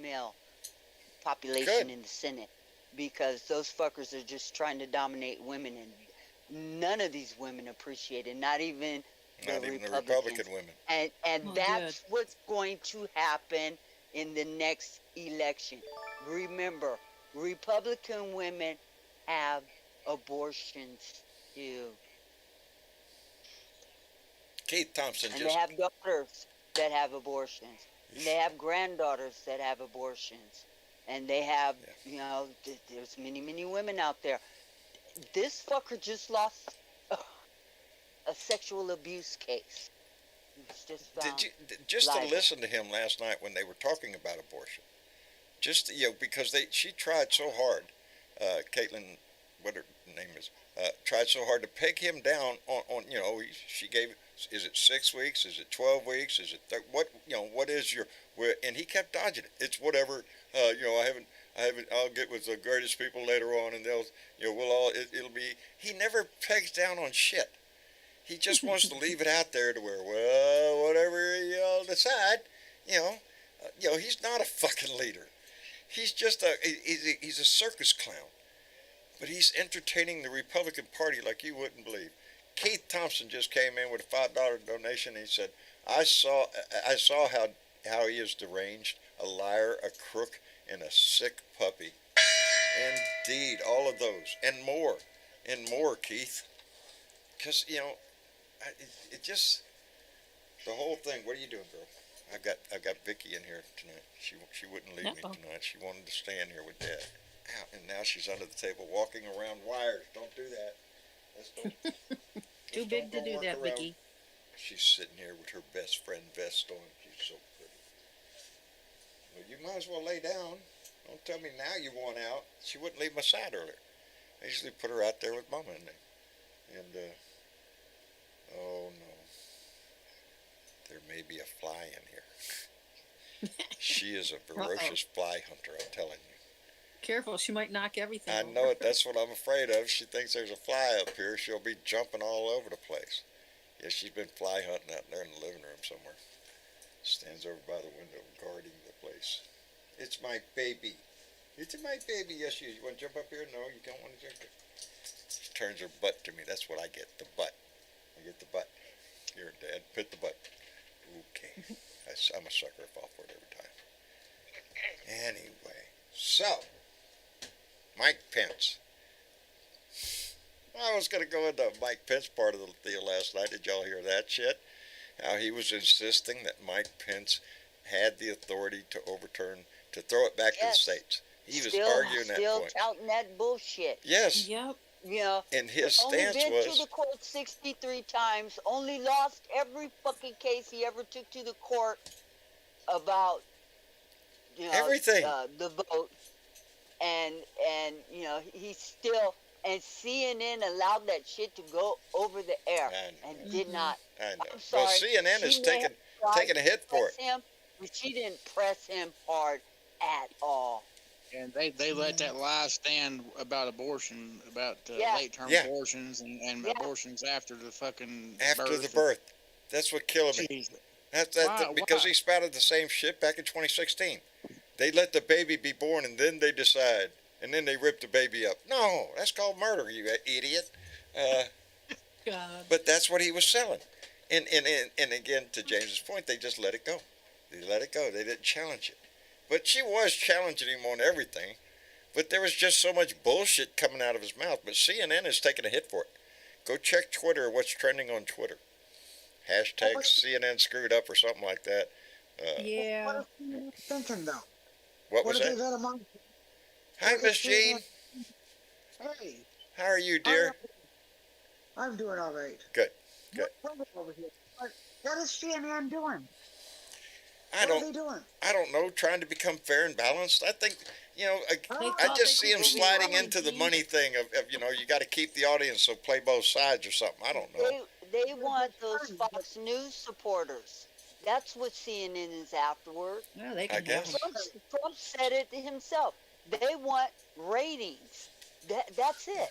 male population in the Senate, because those fuckers are just trying to dominate women, and none of these women appreciate it, not even the Republican women. And that's what's going to happen in the next election. Remember, Republican women have abortions too. Keith Thompson and they have daughters that have abortions. And they have granddaughters that have abortions. And they have, you know, there's many women out there. This fucker just lost a sexual abuse case. Just to listen to him last night when they were talking about abortion, just because she tried so hard, Caitlin, what her name is, tried so hard to peg him down on she gave, is it 6 weeks, is it 12 weeks, is it what is your, and he kept dodging it. It's whatever, I haven't, I'll get with the greatest people later on, and they'll, we'll all, it'll be. He never pegs down on shit. He just wants to leave it out there to where, well, whatever y'all decide, he's not a fucking leader. He's just he's a circus clown. But he's entertaining the Republican Party like you wouldn't believe. Keith Thompson just came in with a $5 donation, and he said, I saw how he is deranged, a liar, a crook, and a sick puppy. Indeed, all of those, and more, Keith. Because, it just, the whole thing. What are you doing, girl? I've got Vicky in here tonight. She wouldn't leave me tonight. She wanted to stay in here with Dad. Ow, and now she's under the table walking around wires. Don't do that. Too big to do that, Vicky. She's sitting here with her best friend vest on. She's so pretty. Well, you might as well lay down. Don't tell me now you want out. She wouldn't leave my side earlier. I usually put her out there with Mama in there. And, oh no. There may be a fly in here. She is a ferocious fly hunter, I'm telling you. Careful, she might knock everything I over. know it. That's what I'm afraid of. She thinks there's a fly up here. She'll be jumping all over the place. Yeah, she's been fly hunting out there in the living room somewhere. Stands over by the window guarding the place. It's my baby. It's my baby. Yes, you want to jump up here? No, you don't want to jump up. She turns her butt to me. That's what I get. The butt. I get the butt. Here, Dad. Put the butt. Okay. I'm a sucker. I fall for it every time. Anyway. So. Mike Pence. I was going to go into Mike Pence part of the deal last night. Did y'all hear that shit? How he was insisting that Mike Pence had the authority to overturn, to throw it back to the states. He was arguing that point. Still touting that bullshit. Yes. Yep. And his stance was... Only been to the court 63 times. Only lost every fucking case he ever took to the court about, everything. The vote. And he's still, and CNN allowed that shit to go over the air and did not. I know. I'm sorry. Well, CNN is taking a hit for it. But she didn't press him hard at all. And they let that lie stand about abortion, about Yeah. late-term Yeah. abortions and Yeah. abortions after the fucking After the birth. birth. That's what killed me. Jesus. Because Why? he spouted the same shit back in 2016. They let the baby be born and then they decide. And then they rip the baby up. No, that's called murder, you idiot. God. But that's what he was selling. And again, to James's point, they just let it go. They let it go. They didn't challenge it. But she was challenging him on everything. But there was just so much bullshit coming out of his mouth. But CNN is taking a hit for it. Go check Twitter, what's trending on Twitter. Hashtag CNN screwed up or something like that. Yeah. What is CNN thinking though? What What was if they that? let them on? Hi, what Miss if CNN Jean. Hey, How are you, dear? I'm doing all right. Good. Good. Over here. What is CNN doing? I What are they doing? don't know. Trying to become fair and balanced. I think, They I thought just they see could him be sliding wrong, into the Gene. money thing of you got to keep the audience, so play both sides or something. I don't know. They want those Fox News supporters. That's what CNN is afterward. Yeah, they I can have guess. them. Trump said it himself. They want ratings. That's it.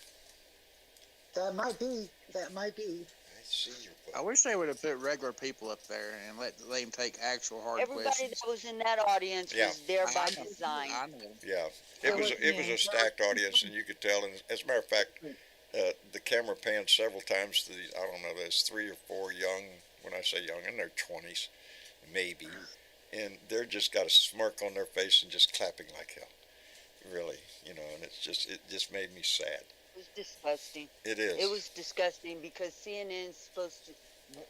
That might be. That might be. I see your I wish they would have put regular people up there and let them take actual hard Everybody questions. that was in that audience Yeah. was there by I know. design. I know. Yeah, it was a stacked audience, and you could tell. And as a matter of fact, the camera panned several times to these. I don't know. There's 3 or 4 young. When I say young, in their 20s, maybe, and they're just got a smirk on their face and just clapping like hell. Really, and it just made me sad. It was disgusting. It is. It was disgusting because CNN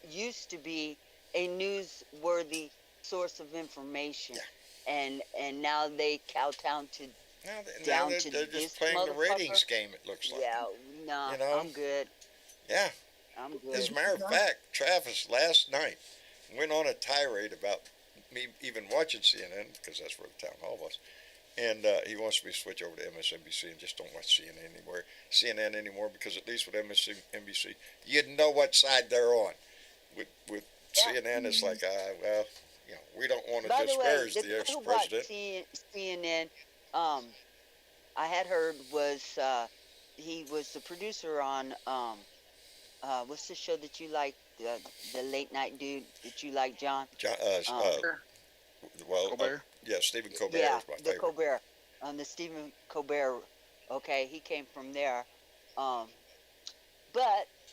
used to be a newsworthy source of information, and now they kowtown to Now to they're this just playing the ratings motherfucker. game. It looks like. Yeah, no, You know? I'm good. Yeah. I'm As a good. matter of fact, Travis last night went on a tirade about me even watching CNN, because that's where the town hall was. And he wants me to switch over to MSNBC and just don't watch CNN anymore, because at least with MSNBC, you know what side they're on. With Yeah. CNN, it's like, well, we don't want to By the way, disparage the the guy who bought ex-president. CNN, I had heard was he was the producer on what's the show that you like, the late night dude that you like, John? Colbert? Yeah, Stephen Colbert Yeah, is my the favorite. Colbert, on the Stephen Colbert. Okay, he came from there. But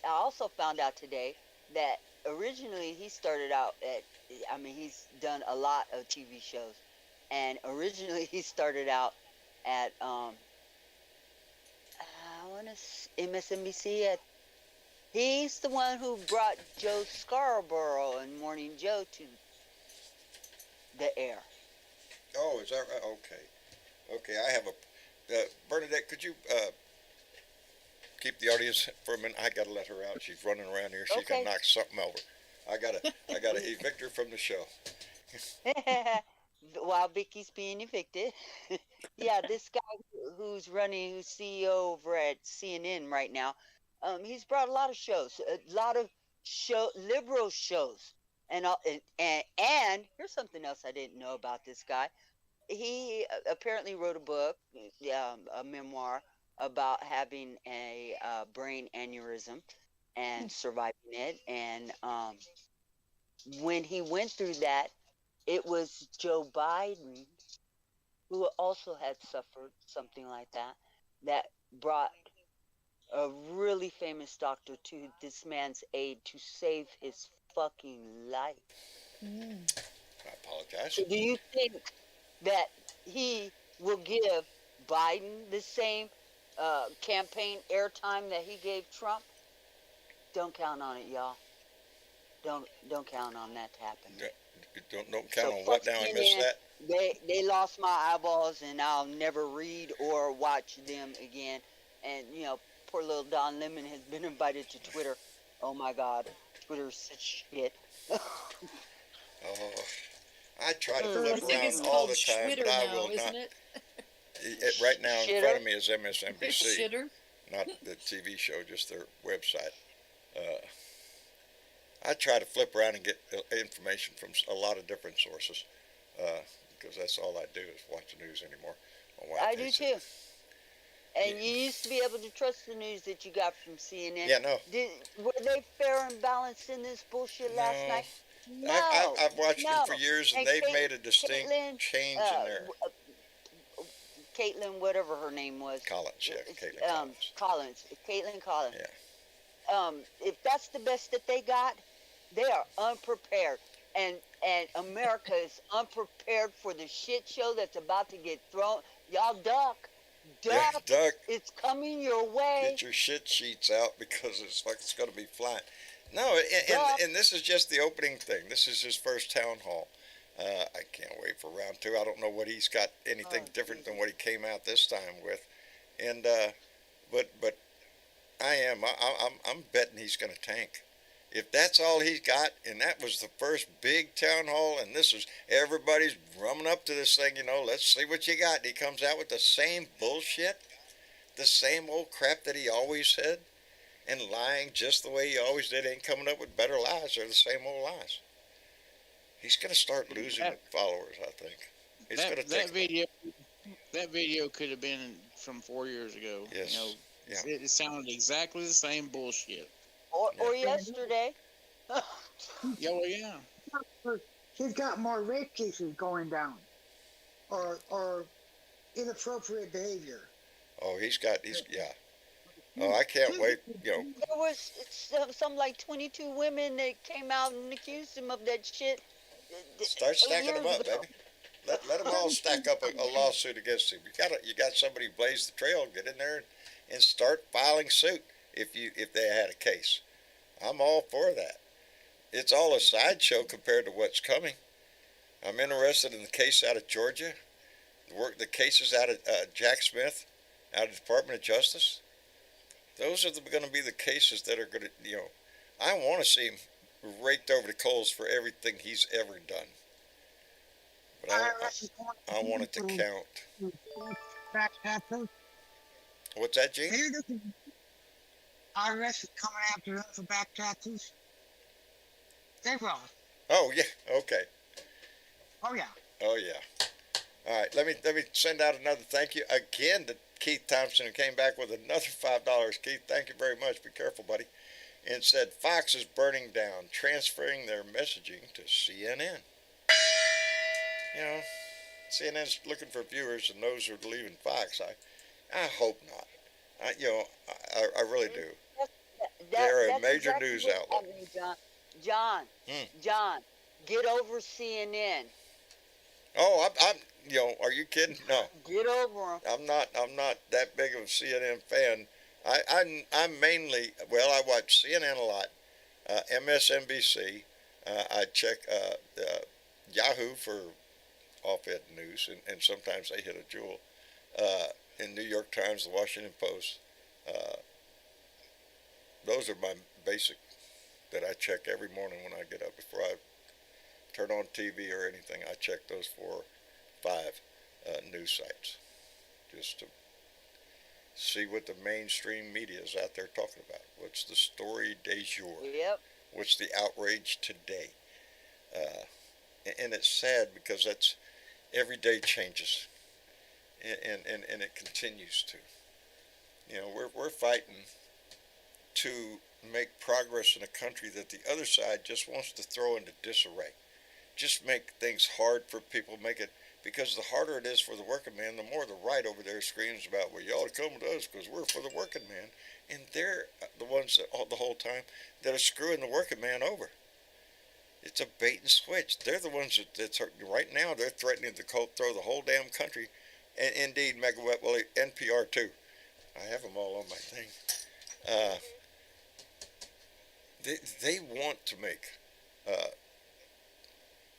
I also found out today that originally he started out at. I mean, he's done a lot of TV shows, and originally he started out at I want to MSNBC. He's the one who brought Joe Scarborough and Morning Joe to the air. Oh, is that right? Okay. I have a Bernadette. Could you keep the audience for a minute? I gotta let her out. She's running around here. She Okay. can knock something over. I gotta evict her from the show. While Vicky's being evicted. Yeah, this guy who's CEO over at CNN right now, he's brought a lot of shows, liberal shows, and here's something else I didn't know about this guy. He apparently wrote a book, a memoir about having a brain aneurysm and surviving it, and when he went through that, it was Joe Biden, who also had suffered something like that brought a really famous doctor to this man's aid to save his fucking life. I apologize. So do you think that he will give Biden the same campaign airtime that he gave Trump? Don't count on it, y'all. Don't count on that to happen. Don't count on what now? I missed that. They lost my eyeballs, and I'll never read or watch them again. And poor little Don Lemon has been invited to Twitter. Oh my God, Twitter's such shit. Oh, I try to I flip think it's around all called the time, Twitter but I now, will isn't not. it? Right now in Shitter? front of me is MSNBC, Shitter. not the TV show, just their website. I try to flip around and get information from a lot of different sources, because that's all I do is watch the news anymore. I do too. And you used to be able to trust the news that you got from CNN. Yeah, no. Were they fair and balanced in this bullshit last night? No. I've watched them for years, and they've made a distinct change in their. Caitlin, whatever her name was. Collins, yeah, Caitlin Collins. Caitlin Collins. Yeah. If that's the best that they got, they are unprepared. And America is unprepared for the shit show that's about to get thrown. Y'all duck. Yeah, duck. It's coming your way. Get your shit sheets out because it's going to be flying. No, and this is just the opening thing. This is his first town hall. I can't wait for round 2. I don't know what he's got anything different than what he came out this time with, and but I'm betting he's going to tank. If that's all he's got, and that was the first big town hall, and this is everybody's drumming up to this thing, let's see what you got. And he comes out with the same bullshit, the same old crap that he always said, and lying just the way he always did, ain't coming up with better lies. They're the same old lies. He's going to start losing followers, I think. It's going to take that video could have been from 4 years ago. Yes. Yeah. It sounded exactly the same bullshit. Or yesterday. Oh, yeah. He's got more rape cases going down, or inappropriate behavior. Oh, yeah. Oh, I can't wait. There was some like 22 women that came out and accused him of that shit. Start stacking them up, baby. Let them all stack up a lawsuit against him. You got somebody who blazed the trail. Get in there and start filing suit if they had a case. I'm all for that. It's all a sideshow compared to what's coming. I'm interested in the case out of Georgia, the cases out of Jack Smith, out of the Department of Justice. Those are going to be the cases that are going to, I want to see him raked over the coals for everything he's ever done. But I want it to count. Back taxes. What's that, Gene? IRS is coming after him for back taxes. They will. Oh yeah. Okay. Oh yeah. Oh yeah. All right. Let me send out another thank you again to Keith Thompson, who came back with another $5. Keith, thank you very much. Be careful, buddy. And said Fox is burning down, transferring their messaging to CNN. CNN's looking for viewers, and those who are leaving Fox, I hope not. I really do. They're a major news outlet. John, get over CNN. Oh, I'm are you kidding? No. Get over them. I'm not that big of a CNN fan. I'm mainly, I watch CNN a lot, MSNBC. I check Yahoo for off-ed news, and sometimes they hit a jewel. In New York Times, the Washington Post. Those are my basic that I check every morning when I get up. Before I turn on TV or anything, I check those 4 or 5 news sites just to see what the mainstream media is out there talking about. What's the story du jour? Yep. What's the outrage today? And it's sad because that's every day changes, and it continues to. We're fighting to make progress in a country that the other side just wants to throw into disarray. Just make things hard for people, because the harder it is for the working man, the more the right over there screams about, well, you ought to come to us because we're for the working man. And they're the ones that the whole time that are screwing the working man over. It's a bait and switch. They're the ones that's right now. They're threatening to throw the whole damn country. And indeed, NPR too. I have them all on my thing. They want to make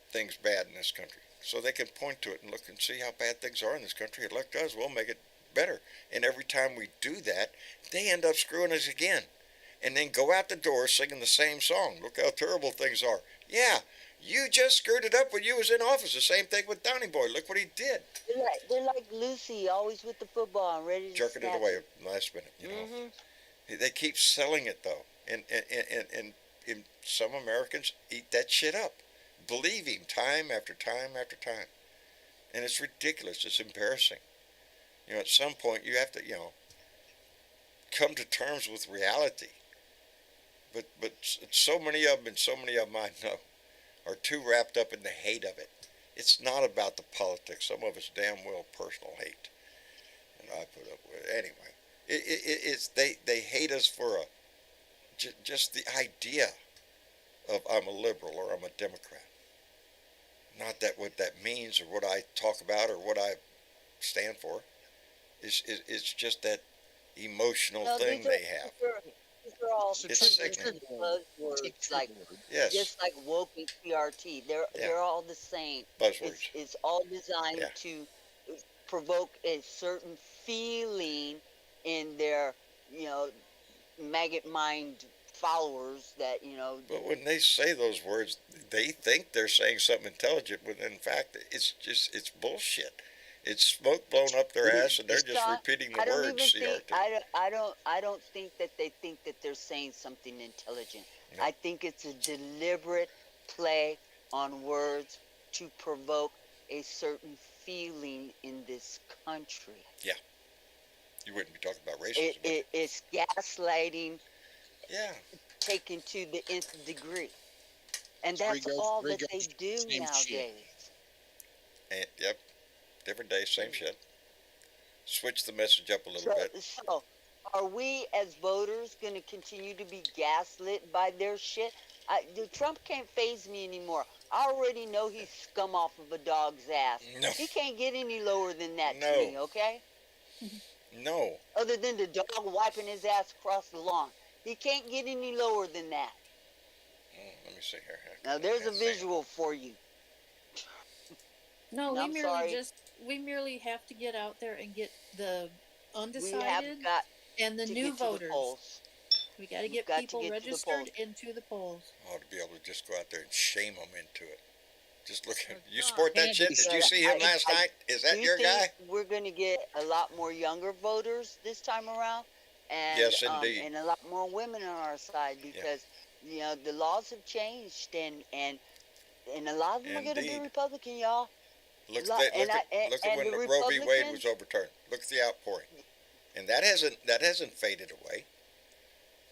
things bad in this country, so they can point to it and look and see how bad things are in this country. Elect us, we'll make it better. And every time we do that, they end up screwing us again, and then go out the door singing the same song. Look how terrible things are. Yeah, you just screwed it up when you was in office. The same thing with Donny Boy. Look what he did. They're like Lucy, always with the football and ready to jerking it away at the last minute. Mm-hmm. They keep selling it though, and some Americans eat that shit up, believing time after time after time, and it's ridiculous. It's embarrassing. At some point you have to, come to terms with reality. But so many of them, and so many of them I know, are too wrapped up in the hate of it. It's not about the politics. Some of it's damn well personal hate, and I put up with it anyway. It's they hate us for just the idea of I'm a liberal or I'm a Democrat. Not that what that means or what I talk about or what I stand for. It's just that emotional thing they have. These are all It's sickening. buzzwords, like Yes. just like woke and PRT. They're all the same. Buzzwords. It's all designed Yeah. to provoke a certain feeling in their maggot mind followers that But when they say those words, they think they're saying something intelligent, when in fact it's bullshit. It's smoke blown up their ass, and they're just repeating the words. I don't think that they think that they're saying something intelligent. No. I think it's a deliberate play on words to provoke a certain feeling in this country. Yeah. You wouldn't be talking about racism. It's gaslighting. Yeah. Taken to the nth degree, and that's all that they do nowadays. And, yep. Different day, same shit. Switch the message up a little bit. So, are we as voters going to continue to be gaslit by their shit? Trump can't faze me anymore. I already know he's scum off of a dog's ass. No. He can't get any lower than that No. to me, okay? No. Other than the dog wiping his ass across the lawn. He can't get any lower than that. Let me see here. Now, there's a visual for you. No, I'm we merely have to get out there and get the We have undecided got and the to new get to the voters. polls. We got to get got to people get to the registered polls. into the polls. I ought to be able to just go out there and shame them into it. Just look at you support that And- shit. Did you see him last night? Is that Do your you guy? think we're going to get a lot more younger voters this time around? And, Yes, indeed. And a lot more women on our side because, the laws have changed and a lot of them are going to be Indeed. Republican, y'all. Look Lo- at and look at and when the Roe v. Wade Republicans- was overturned. Look at the outpouring, and that hasn't faded away.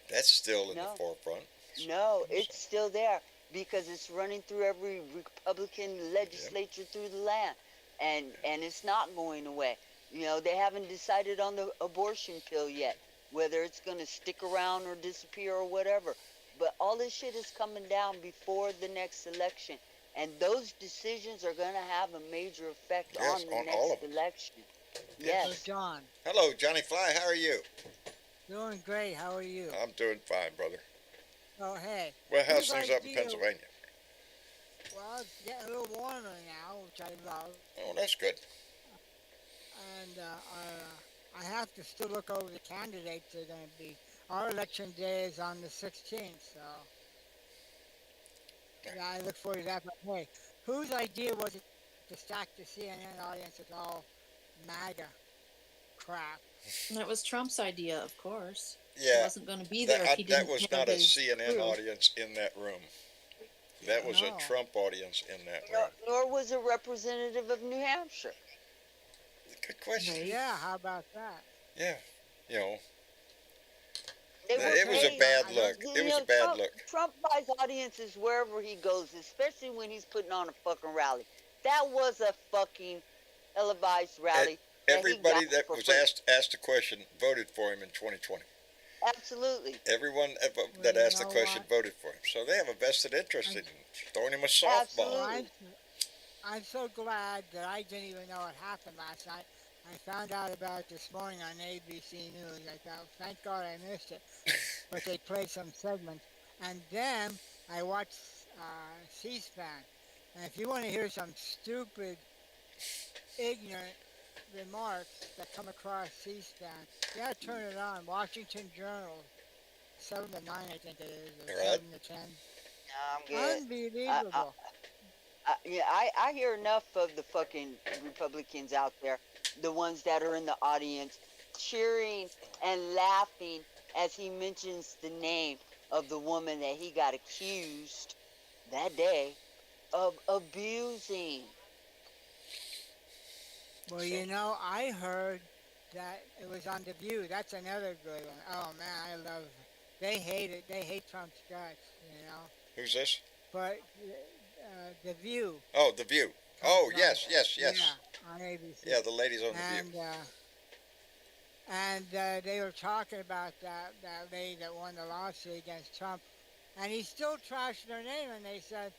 That's still in the No. forefront. No, it's still there because it's running through every Republican legislature through the land, and it's not going away. They haven't decided on the abortion pill yet, whether it's going to stick around or disappear or whatever. But all this shit is coming down before the next election, and those decisions are going to have a major effect Yes, on the on all next of them. election. So, Yes. John, Hello, Johnny Fly. How are you? doing great. How are you? I'm doing fine, brother. Oh, hey. Well, how's Whose things up in idea- Pennsylvania? Well, it's getting a little warmer now, which I love. Oh, that's good. And I have to still look over the candidates that are going to be. Our election day is on the 16th, so yeah, I look forward to that. But hey, whose idea was it to stack the CNN audience with all MAGA crap? And that was Trump's idea, of course. He Yeah, wasn't going to be there if he that didn't was have not a his CNN crew. audience in that room. That was a No. Trump audience in that Nor, room. nor was a representative of New Hampshire. Good question. Right. Yeah, how about that? Yeah, you know, They were it was a paid. bad look. It was a bad Trump, look. Trump buys audiences wherever he goes, especially when he's putting on a fucking rally. That was a fucking televised rally. Everybody he got that for was free. asked a question voted for him in 2020. Absolutely. Everyone that you asked the know question what? voted for him. So they have a vested interest in throwing him a softball. Absolutely. I'm so glad that I didn't even know what happened last night. I found out about it this morning on ABC News. I thought, thank God I missed it. But they played some segments. And then I watched C-SPAN. And if you want to hear some stupid, ignorant remarks that come across C-SPAN, you gotta turn it on. Washington Journal, 7 to 9, I think it is, or All right. 7 to 10. I'm good. Unbelievable. I hear enough of the fucking Republicans out there, the ones that are in the audience, cheering and laughing as he mentions the name of the woman that he got accused that day of abusing. Well, you know, I heard that it was on The View. That's another good one. Oh man, I love. They hate it. They hate Trump's guts. You know. Who's this? But The View. Oh, The View. Oh, yes, yes, yes. Yeah, on ABC. Yeah, the ladies on The View. And they were talking about that lady that won the lawsuit against Trump, and he still trashed her name, and they said,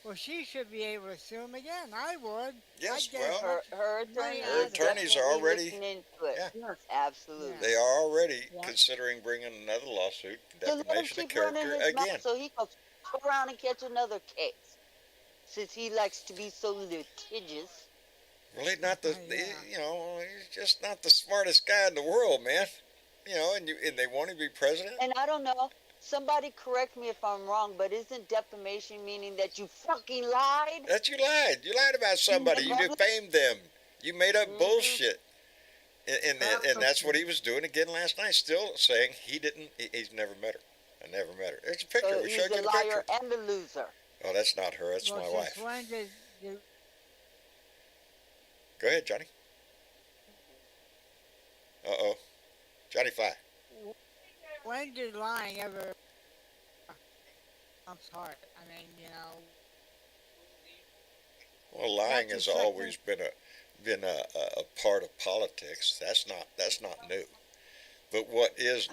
well, she should be able to sue him again. I would. Yes, I'd get well, Her attorney Her is attorneys are definitely already- looking into it. Yeah. Yes. Absolutely. They are already Yeah. considering bringing another lawsuit, So let him defamation of keep running character, his mouth again. so he can go around and catch another case. Since he likes to be so litigious. Really not the, Yeah. you know, he's just not the smartest guy in the world, man. You know, and they want to be president? And I don't know, somebody correct me if I'm wrong, but isn't defamation meaning that you fucking lied? That you lied. You lied about somebody. You defamed them. You made up bullshit. And that's what he was doing again last night, still saying he's never met her. I never met her. There's a picture. So We he's showed you a the liar picture. and a loser. Oh, that's not her. That's my Well, wife. since when did Go ahead, Johnny. Uh-oh. Johnny Fly. lying ever Trump's heart? I mean, you know. Well, lying That's has the second- always been a part of politics. That's not new. But what is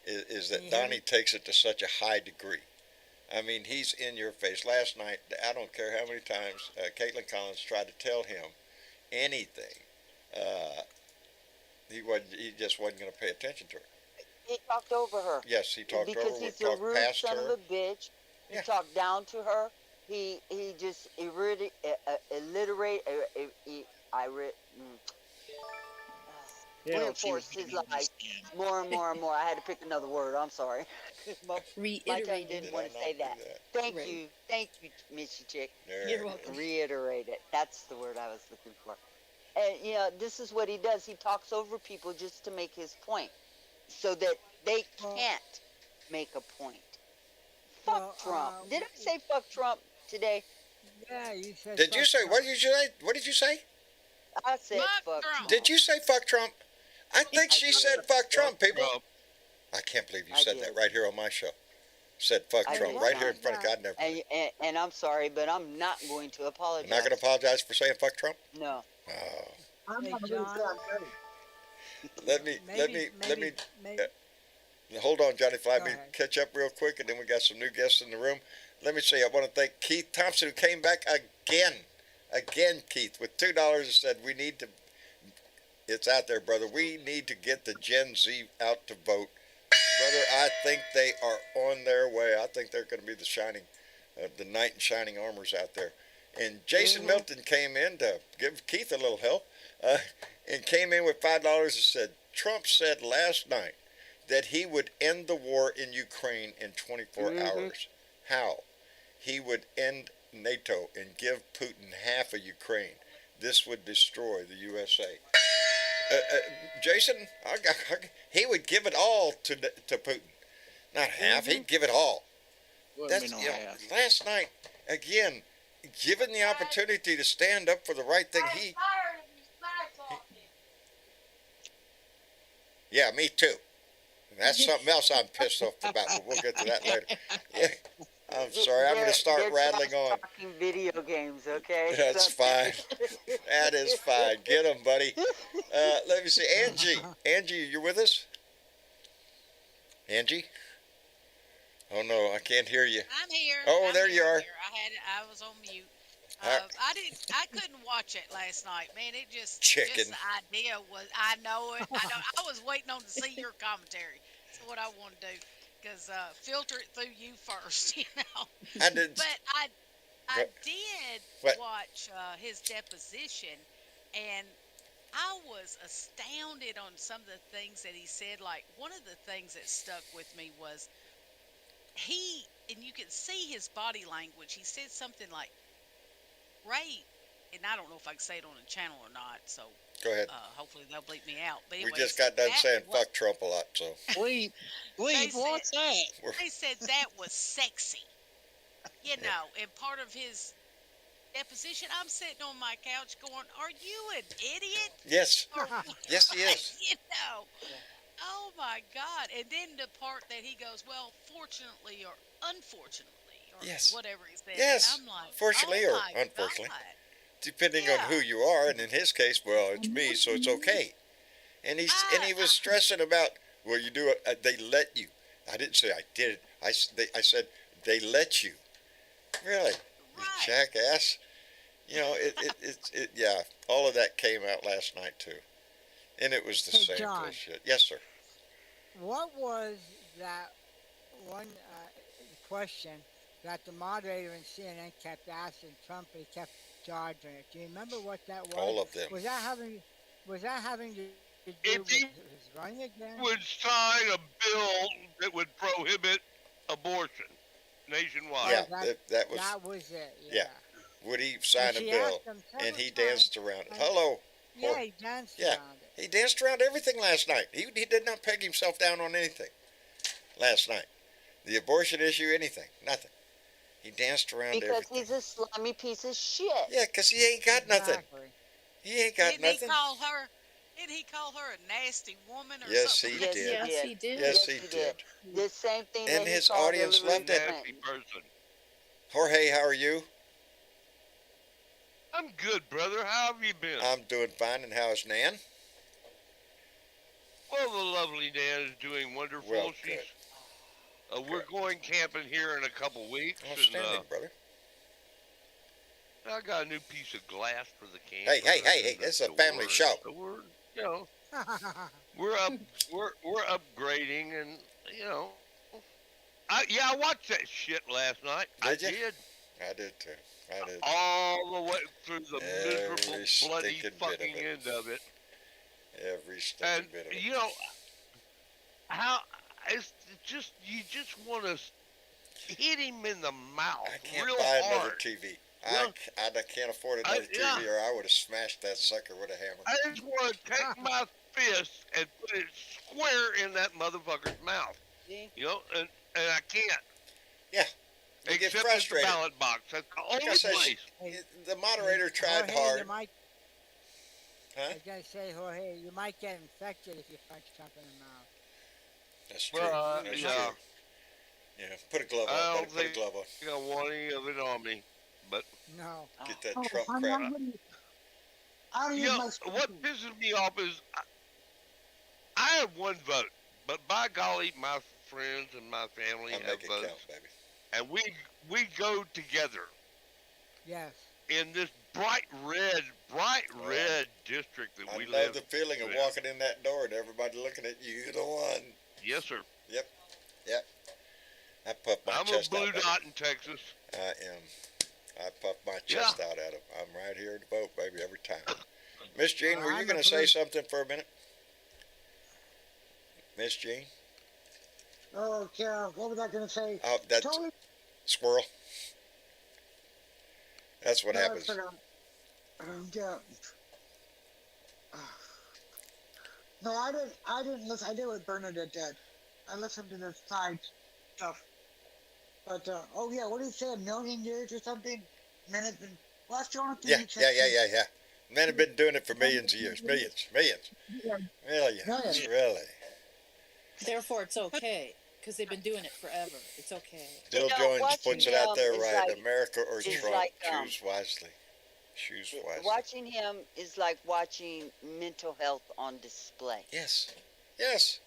that Donnie takes it to such a high degree. I mean, he's in your face. Last night, I don't care how many times Caitlin Collins tried to tell him anything. He just wasn't going to pay attention to her. He talked over her. Yes, he talked because over her, he's a talked rude past son her. of a bitch. He Yeah. talked down to her. He just reinforced his lies more and more and more. I had to pick another word. I'm sorry. My tongue Reiterate. didn't Did want I to not say do that. Thank Right. you, Missy Chick. There You're it welcome. is. Reiterate it. That's the word I was looking for. And you know, this is what he does. He talks over people just to make his point, so that they can't make a point. Fuck Trump. Did I say fuck Trump today? Yeah, you said. Did you fuck say, Trump. what did you say? What did you say? I said Fuck fuck Trump. Trump. Did you say fuck Trump? I think she said fuck Trump, people. Trump. I can't believe you I said did. that right here on my show. Said fuck I Trump did right here in not. front of God. Never mind. And I'm sorry, but I'm not going to apologize. I'm not going to apologize for saying fuck Trump. No. Oh, Hey, John, let me hold on, Johnny Fly. Let Go me ahead. catch up real quick, and then we got some new guests in the room. Let me say, I want to thank Keith Thompson, who came back again, Keith, with $2 and said, we need to, it's out there, brother. We need to get the Gen Z out to vote. Brother, I think they are on their way. I think they're going to be the knight in shining armors out there. And Jason Milton came in to give Keith a little help, and came in with $5 and said, Trump said last night that he would end the war in Ukraine in 24 hours. How? He would end NATO and give Putin half of Ukraine. This would destroy the USA. Jason, he would give it all to Putin. Not half, he'd give it all. Wouldn't be no half. Last night, again, given the opportunity to stand up for the right thing, yeah, me too. That's something else I'm pissed off about, but we'll get to that later. Yeah, I'm sorry, I'm going to start They're rattling on. talking video games, okay? That's fine. That is fine. Get him, buddy. Let me see. Angie, you're with us? Angie? Oh, no, I can't hear you. I'm here. Oh, I'm there you here, I'm are. here. I was on mute. Alright. I couldn't watch it last night, man. It just Chicken. the idea was. I know it. I was waiting on to see your commentary. That's what I want to do, because filter it through you first, you know. I did. But I What? did What? watch his deposition, and I was astounded on some of the things that he said. Like, one of the things that stuck with me was and you could see his body language. He said something like, Ray, and I don't know if I can say it on the channel or not, so Go ahead. hopefully they'll bleep me out. But We anyway, just he said got done that saying was- fuck Trump a lot, so. Bleep, what's that? They said that was sexy, you know, and part of his deposition, I'm sitting on my couch going, "Are you an idiot?" Yes. Or Yes, he what? is. You know? Oh my God! And then the part that he goes, "Well, fortunately or unfortunately," or Yes. whatever he said, and Yes. I'm like, Fortunately "Oh or my unfortunately, God!" depending on who Yeah. you are, and in his case, well, it's me, so it's okay. And he was stressing about, well, you do it. They let you. I didn't say I did it. I said they let you. Really, you Right. jackass. You know, yeah. All of that came out last night too, and it was the Hey, same John, bullshit. Yes, sir. what was that one question that the moderator in CNN kept asking Trump, and he kept dodging it? Do you remember what that was? All of them. Was that having to do If with he his running again? would sign a bill that would prohibit abortion nationwide. Yeah, Oh, that that was. that was it. Yeah. Yeah. Would he And sign a she bill? asked him And several he times, danced around it. and Hello. yeah, he danced Yeah, around it. he danced around everything last night. He did not peg himself down on anything last night. The abortion issue, anything, nothing. He danced around Because everything. he's a slimy piece of shit. Yeah, 'cause he ain't got nothing. Exactly. He ain't got Didn't he nothing. call her? Didn't he call her a nasty woman or Yes, something? he Yes, did. he Yes, did. he did. Yes, Yes, he he did. did. The same thing And that he his called audience Hillary loved it. Nasty Clinton. person. Jorge, how are you? I'm good, brother. How have you been? I'm doing fine. And how's Nan? Well, the lovely Nan is doing wonderful. Well, She's good. we're going camping here in a couple weeks, Outstanding, brother. and I got a new piece of glass for the camp. Hey! This is a family show. So we're, we're up, we're upgrading, and I watched that shit last night. Did you? I did. I did too. I did. All the way through the Every miserable, bloody stinking bit of fucking it. end of it. Every And stinking bit of it. how it's just you just want to hit him in the mouth I can't real buy hard. another TV. Well, I can't afford another TV, or I would have smashed that sucker with a hammer. I just want to take my fist and put it square in that motherfucker's mouth. See? And I can't. Yeah. You get Except at the frustrated. ballot box. That's the Like only I said, place. the moderator tried Jorge, hard. You might, Huh? I was gonna say, Jorge, you might get infected if you punch Trump in the mouth. That's true. Well, That's yeah. true. Yeah. Put a glove I on, don't buddy. Put a think- glove on. I don't want any of it on me. But No. Get that Oh, Trump honey, crap. I don't use my screen. what pisses me off is I have one vote, but by golly, my friends and my family I'll have make it votes, count, baby. and we go together Yes. in this bright red district that I we love live. the feeling of in. walking in that door and everybody looking at you. You're the one. Yes, sir. Yep. I puff my I'm a chest blue out. Baby. dot in Texas. I am. I puff my chest out at him. I'm right here to vote, baby, every time. Miss Jean, Well, were you I'm a going to say blue- something for a minute? Miss Jean? Oh, Carol, what was I going to say? Oh, that's Totally. squirrel. That's what No, I happens. forgot. Yeah. No, I didn't. I didn't listen. I did what Bernadette did. I listened to the side stuff. But oh yeah, what did he say? 1,000,000 years or something? Minutes and well, that's the only thing Yeah. he said. Men have been doing it for millions of years. Millions. Yeah. Millions. Really. Therefore, it's okay because they've been doing it forever. It's okay. Bill Jones watching puts it out there him is right. like- America or is Trump. like, Choose wisely. Choose wisely. Watching him is like watching mental health on display. Yes. Yes.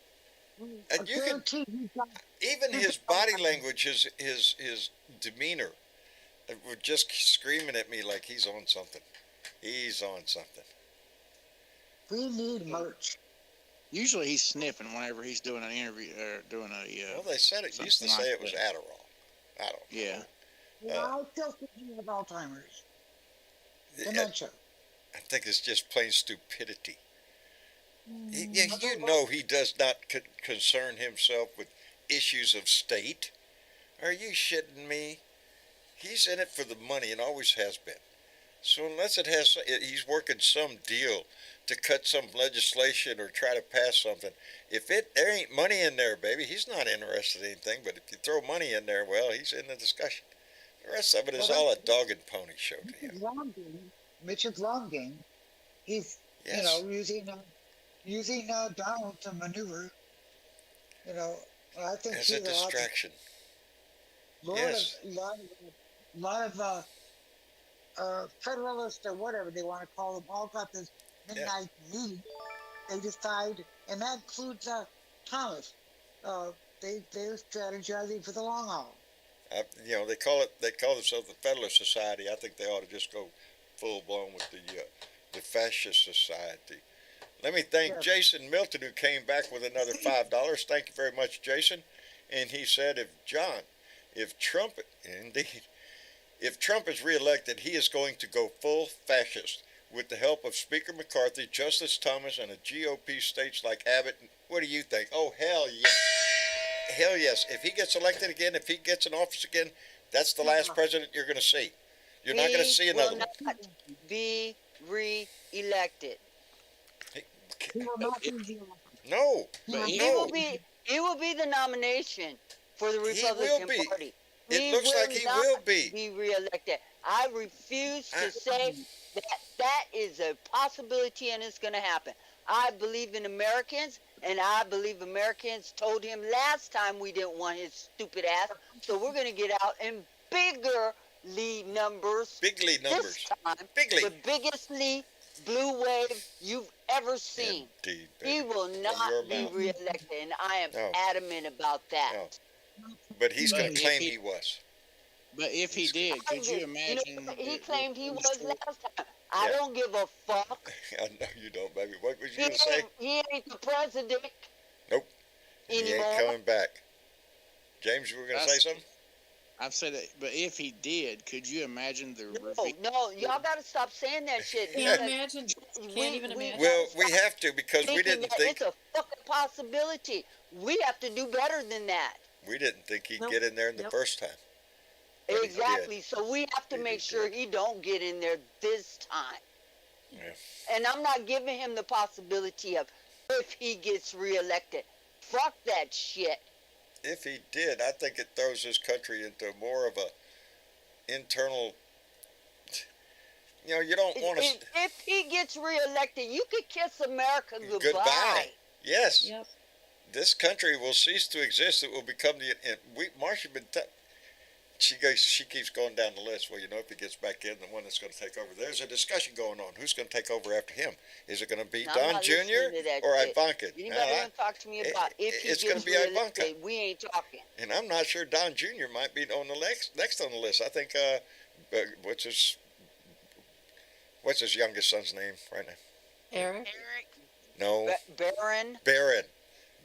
And you can guarantee he's got even his body language, his demeanor, were just screaming at me like he's on something. He's on something. we need merch. Usually he's sniffing whenever he's doing an interview or doing a. Well, they said it used to something say like it was that. Adderall. I don't. Yeah. I still think he has Alzheimer's. Dementia. I think it's just plain stupidity. He does not concern himself with issues of state. Are you shitting me? He's in it for the money and always has been. So unless he's working some deal to cut some legislation or try to pass something. There ain't money in there, baby, he's not interested in anything. But if you throw money in there, well, he's in the discussion. The rest of it is Well, all a dog and pony show to him. Mitch's long game. He's Yes. using Donald to maneuver. I think As a he's distraction. lot Yes. of Federalists or whatever they want to call them all got this midnight meeting. They decide, and that includes Thomas. They're strategizing for the long haul. They call themselves the Federalist Society. I think they ought to just go full blown with the Fascist Society. Let me thank Jason Milton, who came back with another $5. Thank you very much, Jason. And he said, if Trump is reelected, he is going to go full fascist with the help of Speaker McCarthy, Justice Thomas, and a GOP states like Abbott. What do you think? Oh, hell yes. Hell yes. If he gets elected again, if he gets in office again, that's the last president you're going to see. You're not going to see another one. He will not be re-elected. He will not be re-elected. No. He will be the nomination for the Republican Party. It looks like he will be re-elected. I refuse to say that is a possibility and it's going to happen. I believe in Americans, and I believe Americans told him last time we didn't want his stupid ass, so we're going to get out in bigger lead numbers. Bigly numbers. This time, Bigly. the biggest blue wave you've ever seen. Indeed, he will not be reelected, and I am adamant about that. No. But he's going to claim he was. But if he did, could you imagine? He claimed he was last time. I don't give a fuck. I know you don't, baby. What was you going to say? He ain't the president. Nope. Anymore. He ain't coming back. James, you were going to say something? I've said it, but if he did, could you imagine the No, y'all got to stop saying that shit. Can't imagine. Can't even imagine. Well, we have to because we didn't think. It's a fucking possibility. We have to do better than that. We didn't think he'd get in there the first time. Exactly. So we have to make sure he don't get in there this time. Yeah. And I'm not giving him the possibility of if he gets reelected. Fuck that shit. If he did, I think it throws this country into more of a internal. You don't want to. If he gets reelected, you could kiss America goodbye. Yes. Yep. This country will cease to exist. It will become Marcia been. She keeps going down the list. Well, if he gets back in, the one that's going to take over. There's a discussion going on. Who's going to take over after him? Is it going to be Don Jr. or Ivanka? Anybody want to talk to me about if he gets reelected? We ain't talking. And I'm not sure Don Jr. might be on the next on the list. I think what's his youngest son's name right now? Eric. No. Barron.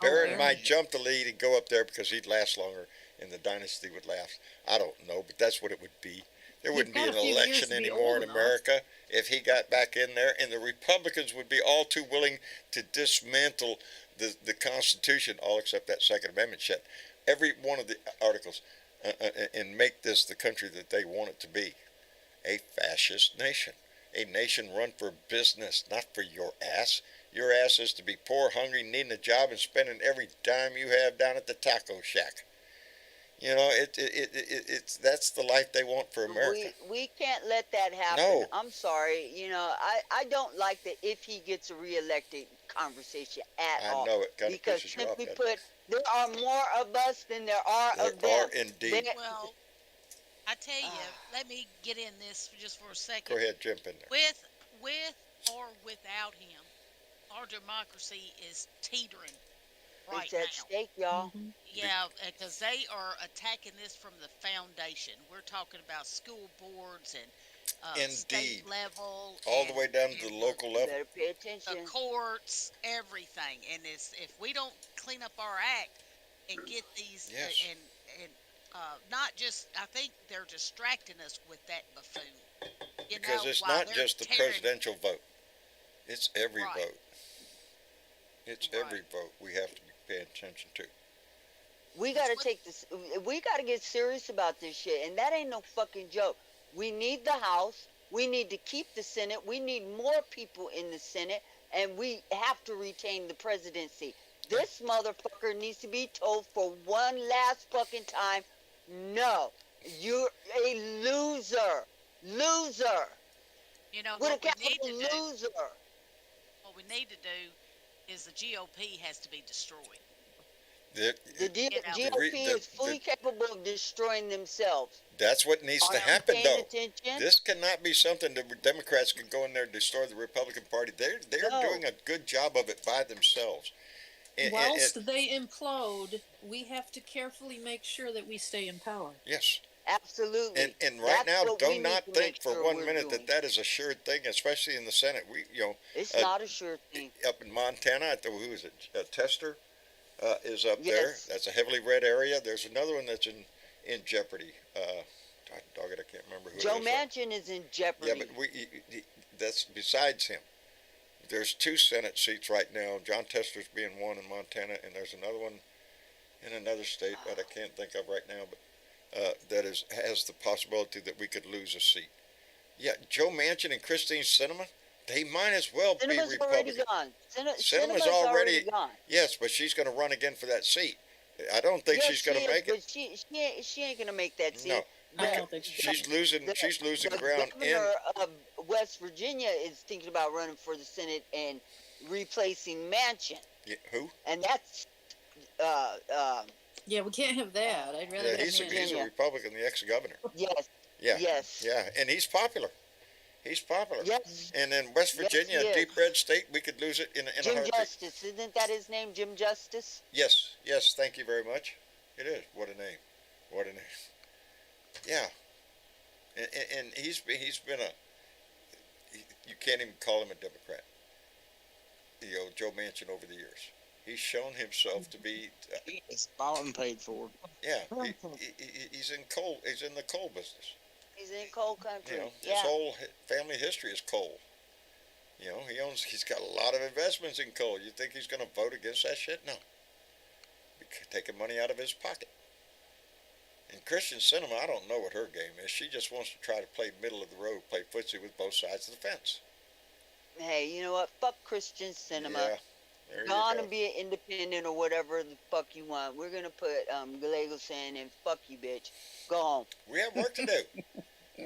Barron might jump the lead and go up there because he'd last longer and the dynasty would last. I don't know, but that's what it would be. There wouldn't be an election anymore in America if he got back in there, and the Republicans would be all too willing to dismantle the Constitution, all except that Second Amendment shit. Every one of the articles, and make this the country that they want it to be. A fascist nation. A nation run for business, not for your ass. Your ass is to be poor, hungry, needing a job, and spending every dime you have down at the taco shack. That's the life they want for America. We can't let that happen. No. I'm sorry. I don't like the if he gets reelected conversation at all. I know it kind of because pisses you off. simply put, there are more of us than there are of them. There are indeed. Well, I tell you, let me get in this just for a second. Go ahead, jump in there. With or without him, our democracy is teetering right it's at stake, y'all. Mm-hmm. Yeah, because they are attacking this from the foundation. We're talking about school boards and state level, all the way down to the local level. Better pay attention. The courts, everything. And if we don't clean up our act and get these, and not just, I think they're distracting us with that buffoon. Because it's not just the presidential vote; it's every vote. It's every vote we have to be paying attention to. We got to take this. We got to get serious about this shit, and that ain't no fucking joke. We need the House. We need to keep the Senate. We need more people in the Senate, and we have to retain the presidency. This motherfucker needs to be told for one last fucking time, no. You're a loser. Loser. You know With a what we need capital to do? loser. What we need to do is the GOP has to be destroyed. The, You know, GOP is fully capable of destroying themselves. that's what needs Are to you happen, paying though. attention? This cannot be something that Democrats can go in there and destroy the Republican Party. They're No. doing a good job of it by themselves. Whilst they implode, we have to carefully make sure that we stay in power. Yes. Absolutely. And right That's now, what we do need not to think make for sure 1 we're minute doing. that is a sure thing, especially in the Senate. It's uh, not a sure thing. up in Montana, who is it? Tester is up there. Yes. That's a heavily red area. There's another one that's in jeopardy. Dog it, I can't remember who Joe it is. Manchin is in jeopardy. Yeah, but that's besides him. There's 2 Senate seats right now. John Tester's being one in Montana, and there's another one in another state that I can't think of right now, but that has the possibility that we could lose a seat. Yeah, Joe Manchin and Christine Sinema, they might as well be Cinema's already Republican. gone. Sinema's already gone. Yes, but she's going to run again for that seat. I don't think she's going to make it. But she ain't going to make that seat. No, I don't think she's losing. She's losing the ground in. governor of West Virginia is thinking about running for the Senate and replacing Manchin, Yeah, who? and that's Yeah, we can't have that. I'd rather Yeah, have he's Manchin. a Republican, the ex-governor. yes, Yeah. yes, Yeah, and he's popular. He's popular. yes. And in West Yes, Virginia, he a is. deep red state, we could lose it in a Jim heartbeat. Justice, isn't that his name? Jim Justice. Yes, yes, thank you very much. It is. What a name. What a name. Yeah. And he's been you can't even call him a Democrat. Joe Manchin over the years. He's shown himself to be, It's bought and paid for. yeah, he's in the coal business. He's in coal country. His whole family history is coal. He's got a lot of investments in coal. You think he's going to vote against that shit? No. Taking money out of his pocket. And Christian Sinema, I don't know what her game is. She just wants to try to play middle of the road, play footsie with both sides of the fence. Hey, you know what? Fuck Christian Cinema. Yeah, there Go you on go. and be an independent or whatever the fuck you want. We're gonna put Gallegos in and fuck you, bitch. Go home. We have work to do.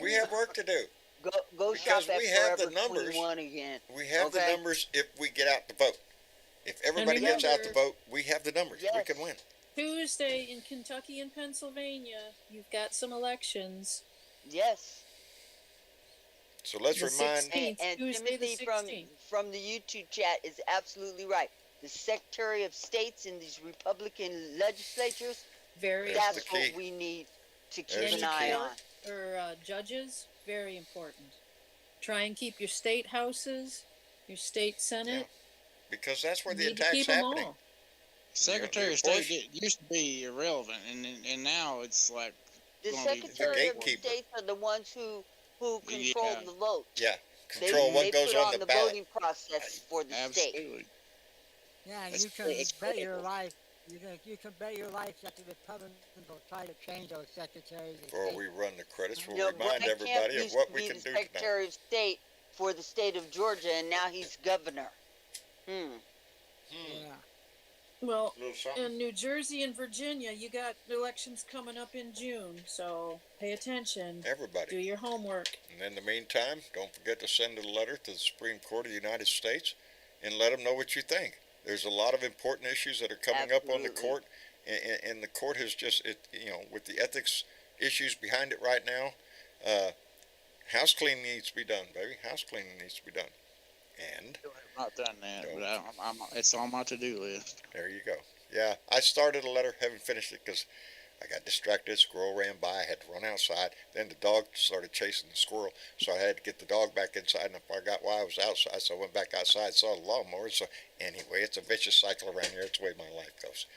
We have work to do. Go shop Because at we have the Forever numbers. 21 again. We have the Okay. numbers if we get out to vote. If everybody gets out to remember- vote, we have the numbers. We Yes. can win. Tuesday in Kentucky and Pennsylvania, you've got some elections. Yes. So let's The remind. 16th. And Tuesday the Timothy 16th. from the YouTube chat is absolutely right. The Secretary of States in these Republican legislatures, Very That's that's the key. what we need to keep There's an the eye key. on. or judges, very important. Try and keep your state houses, your state senate. Because that's where the Need to attack's keep them happening. all. Secretary Yeah, of State Bush. used to be irrelevant, and now it's like The gonna be the Secretary of gatekeeper. State are the ones who control Yeah. the vote. Yeah. They, Control what they goes put on on the the ballot. voting process for the state. absolutely. Yeah, and That's you can it's bet your critical. life. You can bet your life that the Republicans will try to change those secretaries. of Before state. we run the credits, we'll You know, remind Brian everybody Kemp of used what to we be can the do tonight. Secretary of State for the state of Georgia, and now he's governor. Yeah. Well, Little something. in New Jersey and Virginia, you got elections coming up in June, so pay attention. Do Everybody. your homework. And in the meantime, don't forget to send a letter to the Supreme Court of the United States and let them know what you think. There's a lot of important issues that are coming up on the Absolutely. court, and the court has just, with the ethics issues behind it right now, house cleaning needs to be done, baby. House cleaning needs to be done. And I've not done that, Don't. but it's on my to-do list. there you go. Yeah, I started a letter, haven't finished it because I got distracted. Squirrel ran by. I had to run outside. Then the dog started chasing the squirrel, so I had to get the dog back inside. And I forgot why I was outside, so I went back outside, saw the lawnmower. So anyway, it's a vicious cycle around here. It's the way my life goes.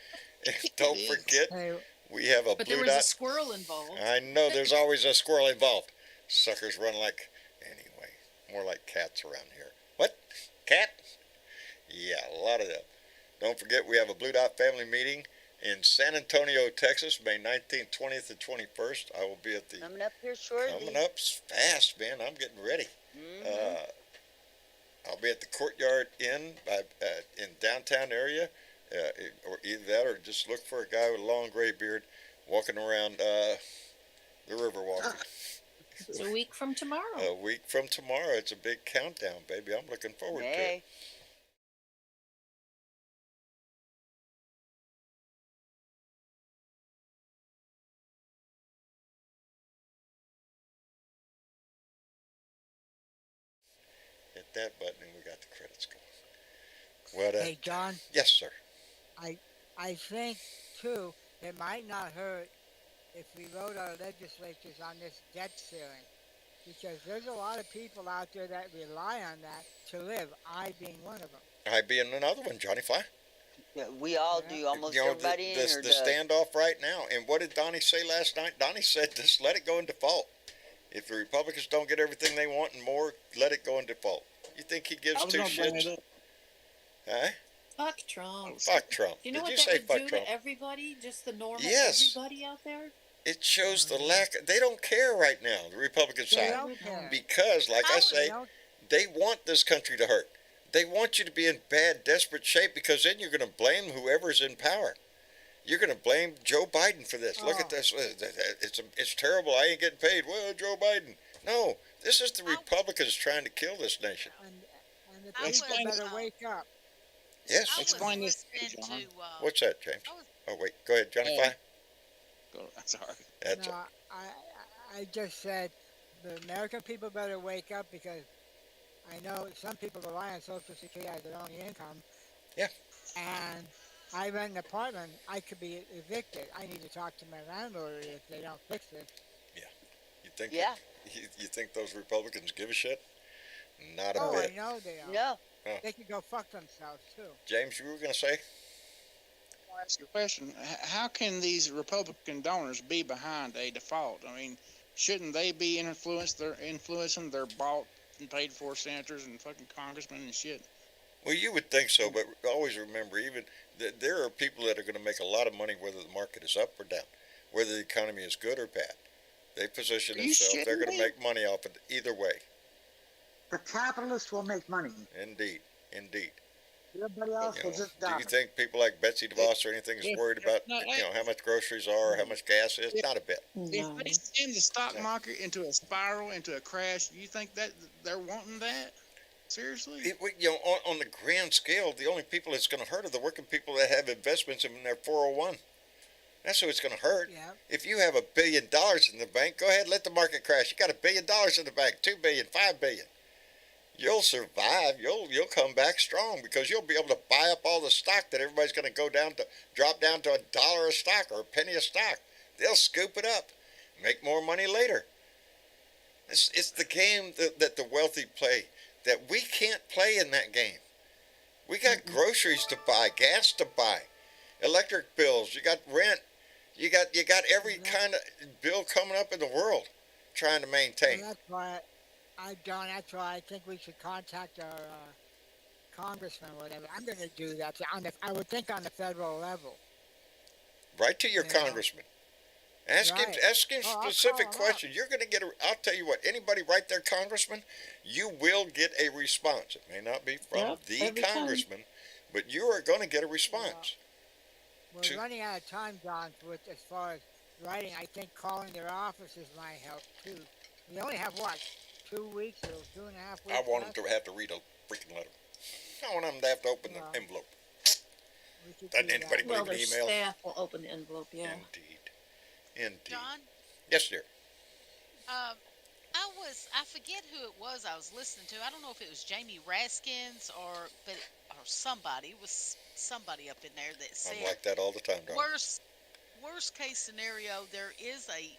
Don't is. forget, Hey, we have a But there blue was a dot. squirrel involved. I know there's always a squirrel involved. Suckers run like, anyway, more like cats around here. What? Cat? Yeah, a lot of them. Don't forget, we have a Blue Dot family meeting in San Antonio, Texas, May 19th, 20th, and 21st. I will be at the. Coming up here shortly. Coming up fast, man. I'm getting ready. Mhm. I'll be at the Courtyard Inn in downtown area, or either that or just look for a guy with a long gray beard walking around the Riverwalker. It's a week from tomorrow. A week from tomorrow. It's a big countdown, baby. I'm looking forward to it. Hey. Hit that button and we got the credits going. What? Hey, John. Yes, sir. I think too it might not hurt if we wrote our legislatures on this debt ceiling, because there's a lot of people out there that rely on that to live. I being one of them. I being another one, Johnny Fly. Yeah, we all Yeah. do. Almost You know, everybody in or the standoff right now. And what did Donnie say last night? Donnie said, just let it go in default. If the Republicans don't get everything they want and more, let it go in default. You think he gives I was two gonna bring shits? it up. Huh? Fuck Trump. Fuck Trump. You know Did what you that say would fuck do Trump? to everybody? Just the normal Yes. everybody out there? It shows the lack. They don't care right now, the Republican They side. don't care. Because, like I I say, They don't- they want this country to hurt. They want you to be in bad, desperate shape, because then you're going to blame whoever's in power. You're going to blame Joe Biden for this. Look at this. It's terrible. I ain't getting paid. Well, Joe Biden. No, this is the Republicans trying to kill this nation. And the I people was, better wake up. Yes. I was Explain this, listening John. to. What's that, James? I was, Oh, wait. Go ahead, Johnny Fly. I'm sorry. That's No, I just said the American people better wake up, because I know some people rely on Social Security as their only income. Yeah. And I rent an apartment. I could be evicted. I need to talk to my landlord if they don't fix it. You think? Yeah. You think those Republicans give a shit? Not a Oh, bit. I know they are. No. They could go fuck themselves too. James, you were going to say? I'll ask you a question. How can these Republican donors be behind a default? I mean, shouldn't they be influencing their bought and paid for senators and fucking congressmen and shit? Well, you would think so, but always remember, even there are people that are going to make a lot of money whether the market is up or down, whether the economy is good or bad. They position Are you themselves. They're shitting going to me? make money off it either way. The capitalists will make money. Indeed. Everybody else will just Do die. you think people like Betsy DeVos or anything is If- worried about no, how much groceries are, or how much gas is? If- Not a bit. If they send the stock market into a spiral, into a crash, you think that they're wanting that? Seriously? On the grand scale, the only people it's going to hurt are the working people that have investments in their 401. That's who it's going to hurt. Yeah. If you have $1 billion in the bank, go ahead, let the market crash. You got $1 billion in the bank, $2 billion, $5 billion. You'll survive. You'll come back strong, because you'll be able to buy up all the stock that everybody's going to drop down to $1 a stock or a penny a stock. They'll scoop it up, make more money later. It's the game that the wealthy play that we can't play in that game. We got groceries to buy, gas to buy, electric bills. You got rent. You got every kind of bill coming up in the world, trying to maintain. Well, that's why I think we should contact our congressman or whatever. I'm going to do that. I would think on the federal level. Right to your Yeah. congressman. Ask him Right. Oh, I'll specific call him up. questions. You're going to get I'll tell you what, anybody write their congressman, you will get a response. It may not be from Yep, the every time. congressman, but you are going to get a response. We're running out of time, John, as far as writing. I think calling their offices might help too. We only have 2 weeks or 2.5 weeks? I want them to have to read a freaking letter. I want them to have to open Well, the envelope. We could Doesn't do anybody that. Well, believe their in emails? staff will open the envelope, yeah. Indeed. John, Yes, dear. I forget who it was I was listening to. I don't know if it was Jamie Raskins or somebody. It was somebody up in there that said, I'm like that all the time, Don. worst case scenario, there is a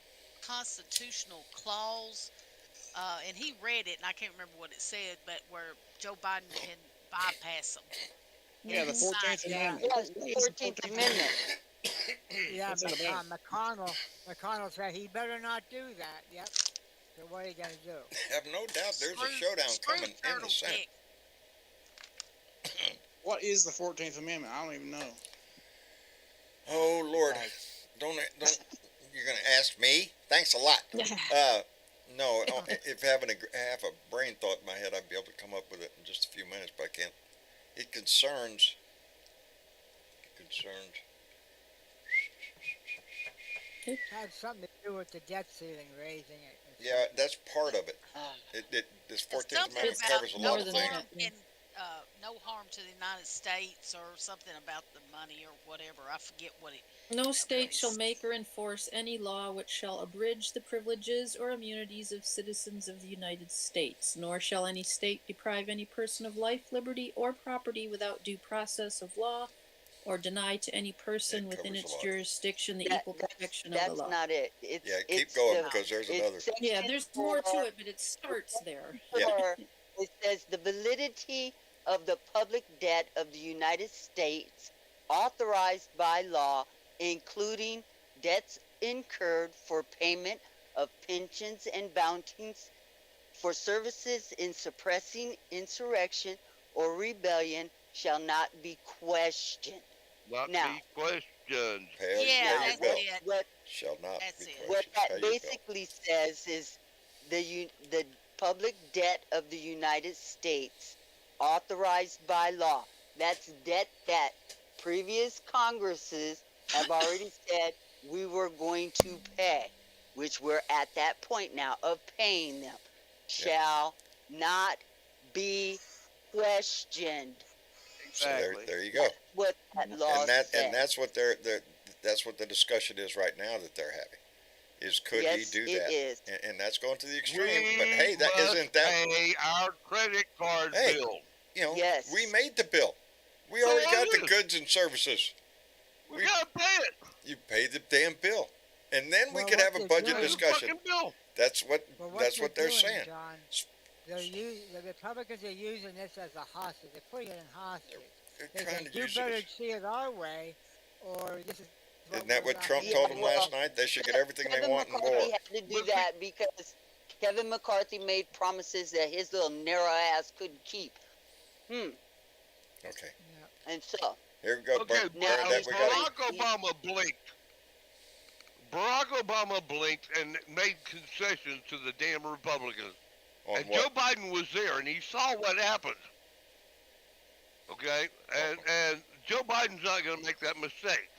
constitutional clause, and he read it, and I can't remember what it said, but where Joe Biden can bypass them. Yeah, the 14th Amendment. Yes, the 14th Amendment. Yeah, What's it about? McConnell said he better not do that. Yep. So what are you going to do? Have no doubt there's a Screw- showdown screw coming in the Turtle Senate. Dick. What is the 14th Amendment? I don't even know. Oh, Lord. Don't you're going to ask me? Thanks a lot. No, if having half a brain thought in my head, I'd be able to come up with it in just a few minutes, but I can't. It concerns. had something to do with the debt ceiling raising it. or Yeah, something. that's part of it. Ah, This There's 14th something Amendment about covers a lot more no of than things. harm that. Yeah. in no harm to the United States or something about the money or whatever. I forget what it. No What state shall it's. make or enforce any law which shall abridge the privileges or immunities of citizens of the United States, nor shall any state deprive any person of life, liberty, or property without due process of law, or deny to any person It within covers a its lot. jurisdiction the that equal that's protection of the that's law. not it. Yeah, keep It's going the because there's it's another. Yeah, section there's more 4. to it, but it starts there. Yeah. It says the validity of the public debt of the United States authorized by law, including debts incurred for payment of pensions and bounties for services in suppressing insurrection or rebellion shall not be questioned. Not Now, be questioned. Pay Yeah, your that's bill. it. what Shall not That's be it. what questioned. that Pay your bill. basically says is the public debt of the United States authorized by law. That's debt that previous Congresses have already said we were going to pay, which we're at that point now of paying them, shall not be questioned. So there, Exactly. there you go. What that law And says. that's what that's what the discussion is right now that they're having. Is could he Yes, do it that? is. And that's going to the extreme. We But hey, that must isn't that. pay our credit card Hey. bill. You know, Yes. we made the bill. We So already I got the do. goods and services. We gotta pay it. You pay the damn bill, and then we Well, could what have a they're budget doing- Pay the discussion. fucking bill. That's what But that's what they're doing, saying. John, the Republicans are using this as a hostage. They're putting it in hostage. They're They trying think to you use better it. see it our way, or this is. Isn't that we're what not Trump gonna told do. them last night? They should get everything they Kevin want and McCarthy more. had to do But that because Kevin McCarthy made promises that his little narrow ass couldn't keep. Okay, Yeah. And so, here we go. Okay, Now Bernadette, he's we got Barack Obama blinked. Barack Obama blinked and made concessions to the damn Republicans. on And Joe what? Biden was there, and he saw what happened. Okay, and Joe Biden's not going to make that mistake.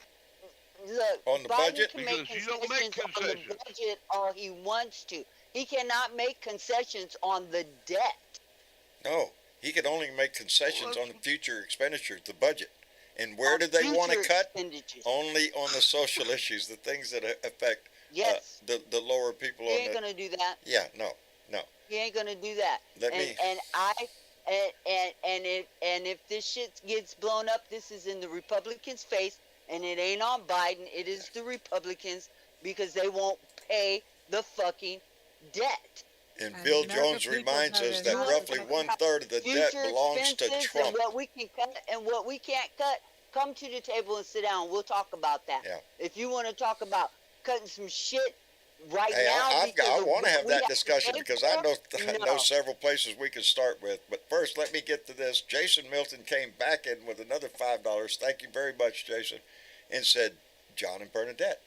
look, On the Biden budget? can make Because you don't make concessions on the concessions. budget all he wants to. He cannot make concessions on the debt. No, he could only make concessions Well, on the future expenditures, the budget. And where do they want to Future cut? expenditures. Only on the social issues, the things that affect Yes, the lower people he on ain't the. gonna do that. Yeah, no. He ain't gonna do that. Let and me. and if this shit gets blown up, this is in the Republicans' face, and it ain't on Biden. It is the Republicans because they won't pay the fucking debt. And And Bill the American Jones people reminds have us a that lot of roughly fucking 1/3 of the debt Future belongs to expenses Trump. and what we can cut and what we can't cut. Come to the table and sit down. We'll talk about that. Yeah. If you want to talk about cutting some shit right Hey, now, I because of want to what have we that to discussion pay because for, I know no. several places we could start with. But first, let me get to this. Jason Milton came back in with another $5. Thank you very much, Jason, and said, John and Bernadette,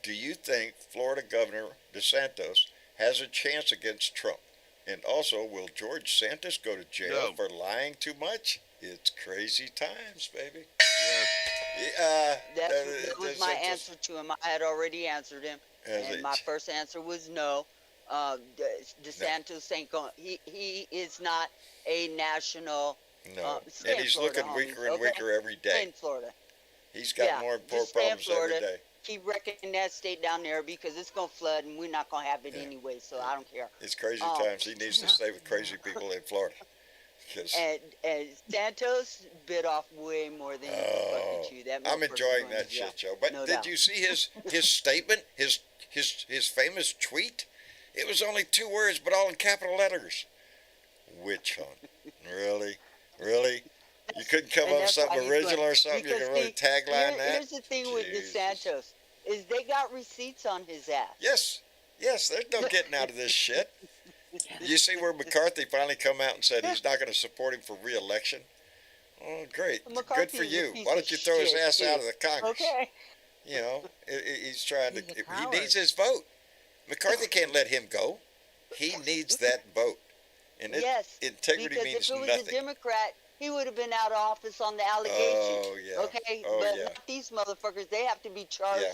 do you think Florida Governor DeSantis has a chance against Trump? And also, will George Santos go to jail No. for lying too much? It's crazy times, baby. Yes. That was my answer to him. I had already answered him, and my first answer was no. DeSantis ain't going. He is not a national. No, stay and in he's Florida, looking homies, weaker and okay? weaker every Stay day. in Florida. He's got Yeah, more and more just stay in problems every Florida. day. Keep wrecking that state down there because it's gonna flood and we're not gonna have it Yeah. anyway. So I don't care. It's crazy Oh. times. He needs to stay with crazy people in Florida. 'Cause And Santos bit off way more than he can fucking chew. That I'm motherfucker's enjoying going to that jail. shit show. But No did doubt. you see his statement? His famous tweet? It was only 2 words, but all in capital letters. Witch hunt. Really? You couldn't come And up with that's why something he's original going- or something? You because can really see, tagline that? Here's the thing with Jesus. DeSantos is they got receipts on his ass. Yes, there's no getting out of this shit. You see where McCarthy finally come out and said he's not going to support him for re-election? Oh, great. Good McCarthy for is a you. piece Why of don't you throw his shit, ass too. out of the Congress? Okay. You know, he's trying to. He's a He coward. needs his vote. McCarthy can't let him go. He needs that vote. And Yes. integrity Because means if it was nothing. a Democrat, he would have been out of office on the allegations. Oh, yeah. Okay? Oh, but yeah. not these motherfuckers. They have to be charged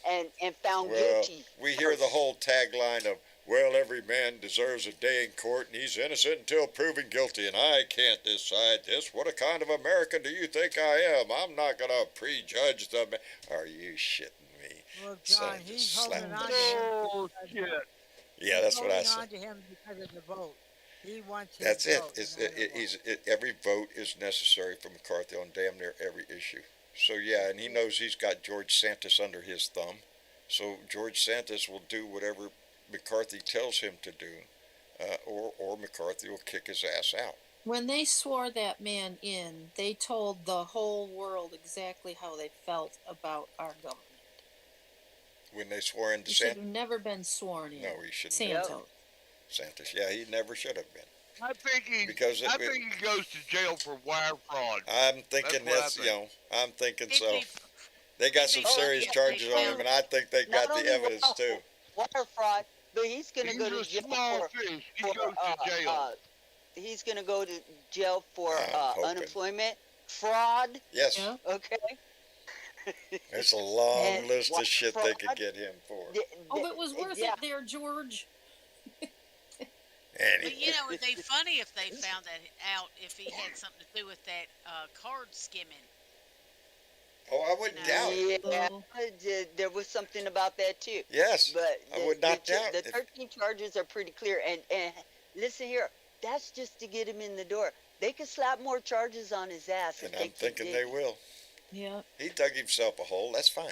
and found Well, guilty. we hear the first. whole tagline of, well, every man deserves a day in court and he's innocent until proven guilty, and I can't decide this. What a kind of American do you think I am? I'm not going to prejudge the man. Are you shitting me? Well, Son, John, just he's slap holding me. on to him. Oh, shit. Yeah, that's what I Holding said. on to him because of the vote. He wants his That's it. vote. It's, no matter what. every vote is necessary for McCarthy on damn near every issue. So, yeah, and he knows he's got George Santos under his thumb. So George Santos will do whatever McCarthy tells him to do, or McCarthy will kick his ass out. When they swore that man in, they told the whole world exactly how they felt about our government. When they swore in He should DeSantis, have never been sworn in. no, he shouldn't. Santos. Santos, yeah, he never should have been. I think Because I think he goes to jail for wire fraud. I'm thinking That's what I that's, I'm thinking It'd so. be- They got some Oh, serious yeah, charges they on do. him, and I think they got Not the only evidence too. wire fraud, but he's going to He's go to a jail small for, fish. He for goes to jail. he's going to go to jail for I'm hoping. unemployment, fraud, Yes, Yeah. okay? there's a long And list of what shit they could fraud? get him for. Oh, but it was worth yeah. it there, George. Anyway, But you know, it'd be funny if they found that out if he had something to do with that card skimming. oh, I wouldn't doubt it. Yeah, Oh. there was something about that too. Yes, But I would not doubt the it. 13 charges are pretty clear. And listen here, that's just to get him in the door. They could slap more charges on his ass. And if I'm keep thinking they digging. will. Yeah. He dug himself a hole. That's fine.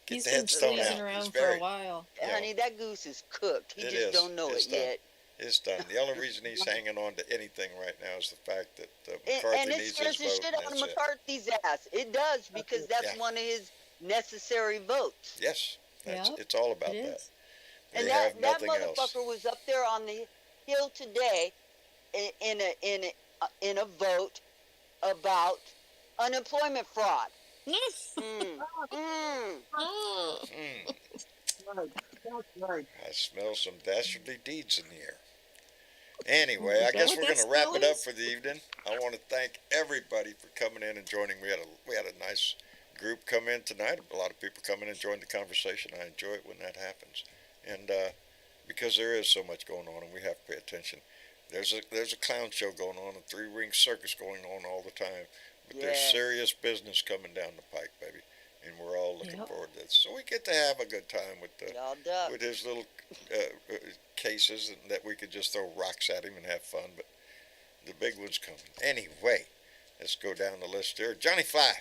Get He's the been headstone squeezing out. around He's for a buried. while. Yeah. Honey, that goose is cooked. He It just is. don't know It's it done. yet. It's done. The only reason he's hanging on to anything right now is the fact that And, McCarthy and it needs scares his the vote. shit out And of that's it. McCarthy's ass. It does, because that's Yeah. one of his necessary votes. Yes, that's, Yep, it's all about it that. is. They And have that nothing motherfucker else. was up there on the hill today in a vote about unemployment fraud. Mm. Mm. Oh. Mm, Right. That's right. I smell some dastardly deeds in the air. Anyway, Is I that guess what we're that going to wrap smell it up is? for the evening. I want to thank everybody for coming in and joining. We had a nice group come in tonight. A lot of people come in and join the conversation. I enjoy it when that happens, and because there is so much going on, and we have to pay attention. There's a clown show going on, a three-ring circus going on all the time, but there's Yeah. serious business coming down the pike, baby, and we're all looking Yep. forward to this. So we get to have a good time with the Y'all duck. with his little cases, and that we could just throw rocks at him and have fun. But the big one's coming. Anyway, let's go down the list here. Johnny Fly,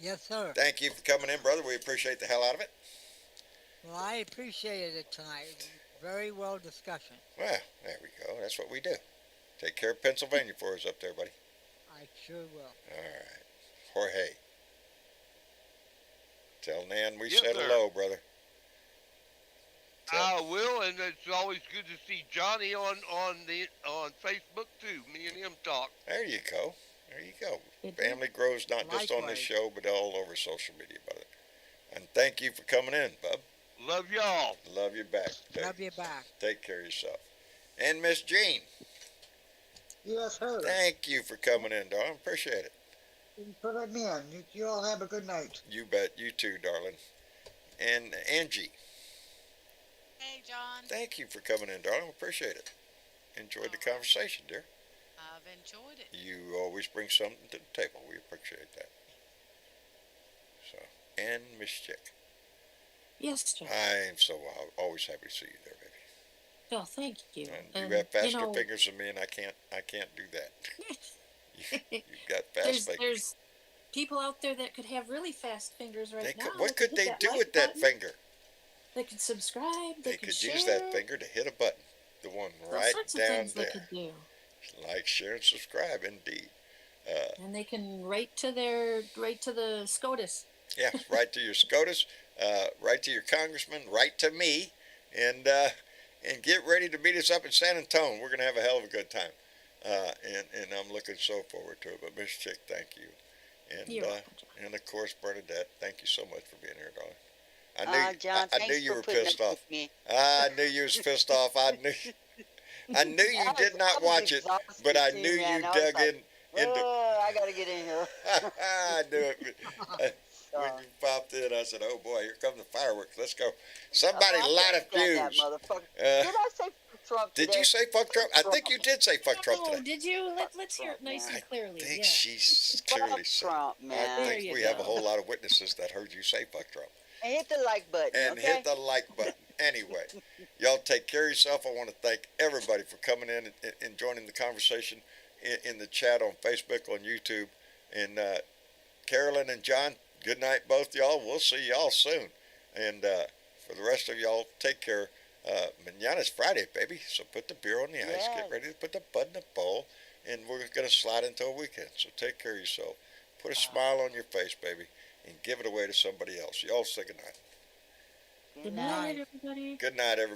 Yes, sir. thank you for coming in, brother. We appreciate the hell out of it. Well, I appreciated it tonight. Very well discussion. Well, there we go. That's what we do. Take care of Pennsylvania for us up there, buddy. I sure will. All right. Jorge. Tell Nan we Yes, said sir. hello, brother. I will, and it's always good to see Johnny on Facebook too. Me and him talk. There you go. There you go. It- Family grows not just on this Likewise. show, but all over social media, brother. And thank you for coming in, bub. Love y'all. Love you back. Love you back. Take care of yourself. And Miss Jean, Yes, sir. thank you for coming in, darling. Appreciate it. Thank you for letting me in. You all have a good night. You bet. You too, darling. And Angie, Hey, John. thank you for coming in, darling. Appreciate it. Enjoyed the conversation, dear. I've enjoyed it. You always bring something to the table. We appreciate that. So, and Miss Chick, Yes, John. I am so always happy to see you there, baby. Well, thank you. And you have faster know, fingers than me, and I can't do that. You've got fast there's fingers. there's people out there that could have really fast fingers right They now. could, what They could hit they that do like with that button. finger? They could subscribe. They could could share. use that finger to hit a button. The one All right sorts of down things there. they could do. Like, share, and subscribe, indeed. And they can write to the SCOTUS. Yeah, write to your SCOTUS, write to your congressman, write to me, and get ready to meet us up in San Antonio. We're gonna have a hell of a good time, and I'm looking so forward to it. But Miss Chick, thank you, You're welcome, John. and of course Bernadette, thank you so much for being here, darling. I knew, John, I thanks knew you for were putting pissed up off. with me. I knew you was pissed off. I knew you did not watch it, but I knew you dug in. Oh, I gotta get in here. I knew it. when saw. you popped in, I said, "Oh boy, here come the fireworks. Let's go." Somebody Oh, I light a can't stand that fuse. motherfucker. Uh, Did I say Trump did today? you say fuck Trump? I think you did say fuck Trump Oh, today. did you? Fuck Let's hear it Trump, nice man. and clearly. I think Yeah. she's Fuck clearly said. Trump, I man. There think you we have a go. whole lot of witnesses that heard you say fuck Trump. And hit the like button, And okay? hit the like button. Anyway, y'all take care of yourself. I want to thank everybody for coming in and joining the conversation in the chat on Facebook, on YouTube. And Carolyn and John, good night, both y'all. We'll see y'all soon. And for the rest of y'all, take care. Mañana's Friday, baby. So put the beer on the ice. Yes. Get ready to put the bud in the bowl. And we're going to slide into a weekend. So take care of yourself. Put a smile on your face, baby. And give it away to somebody else. Y'all say good night. Good night, everybody. Good night, everybody.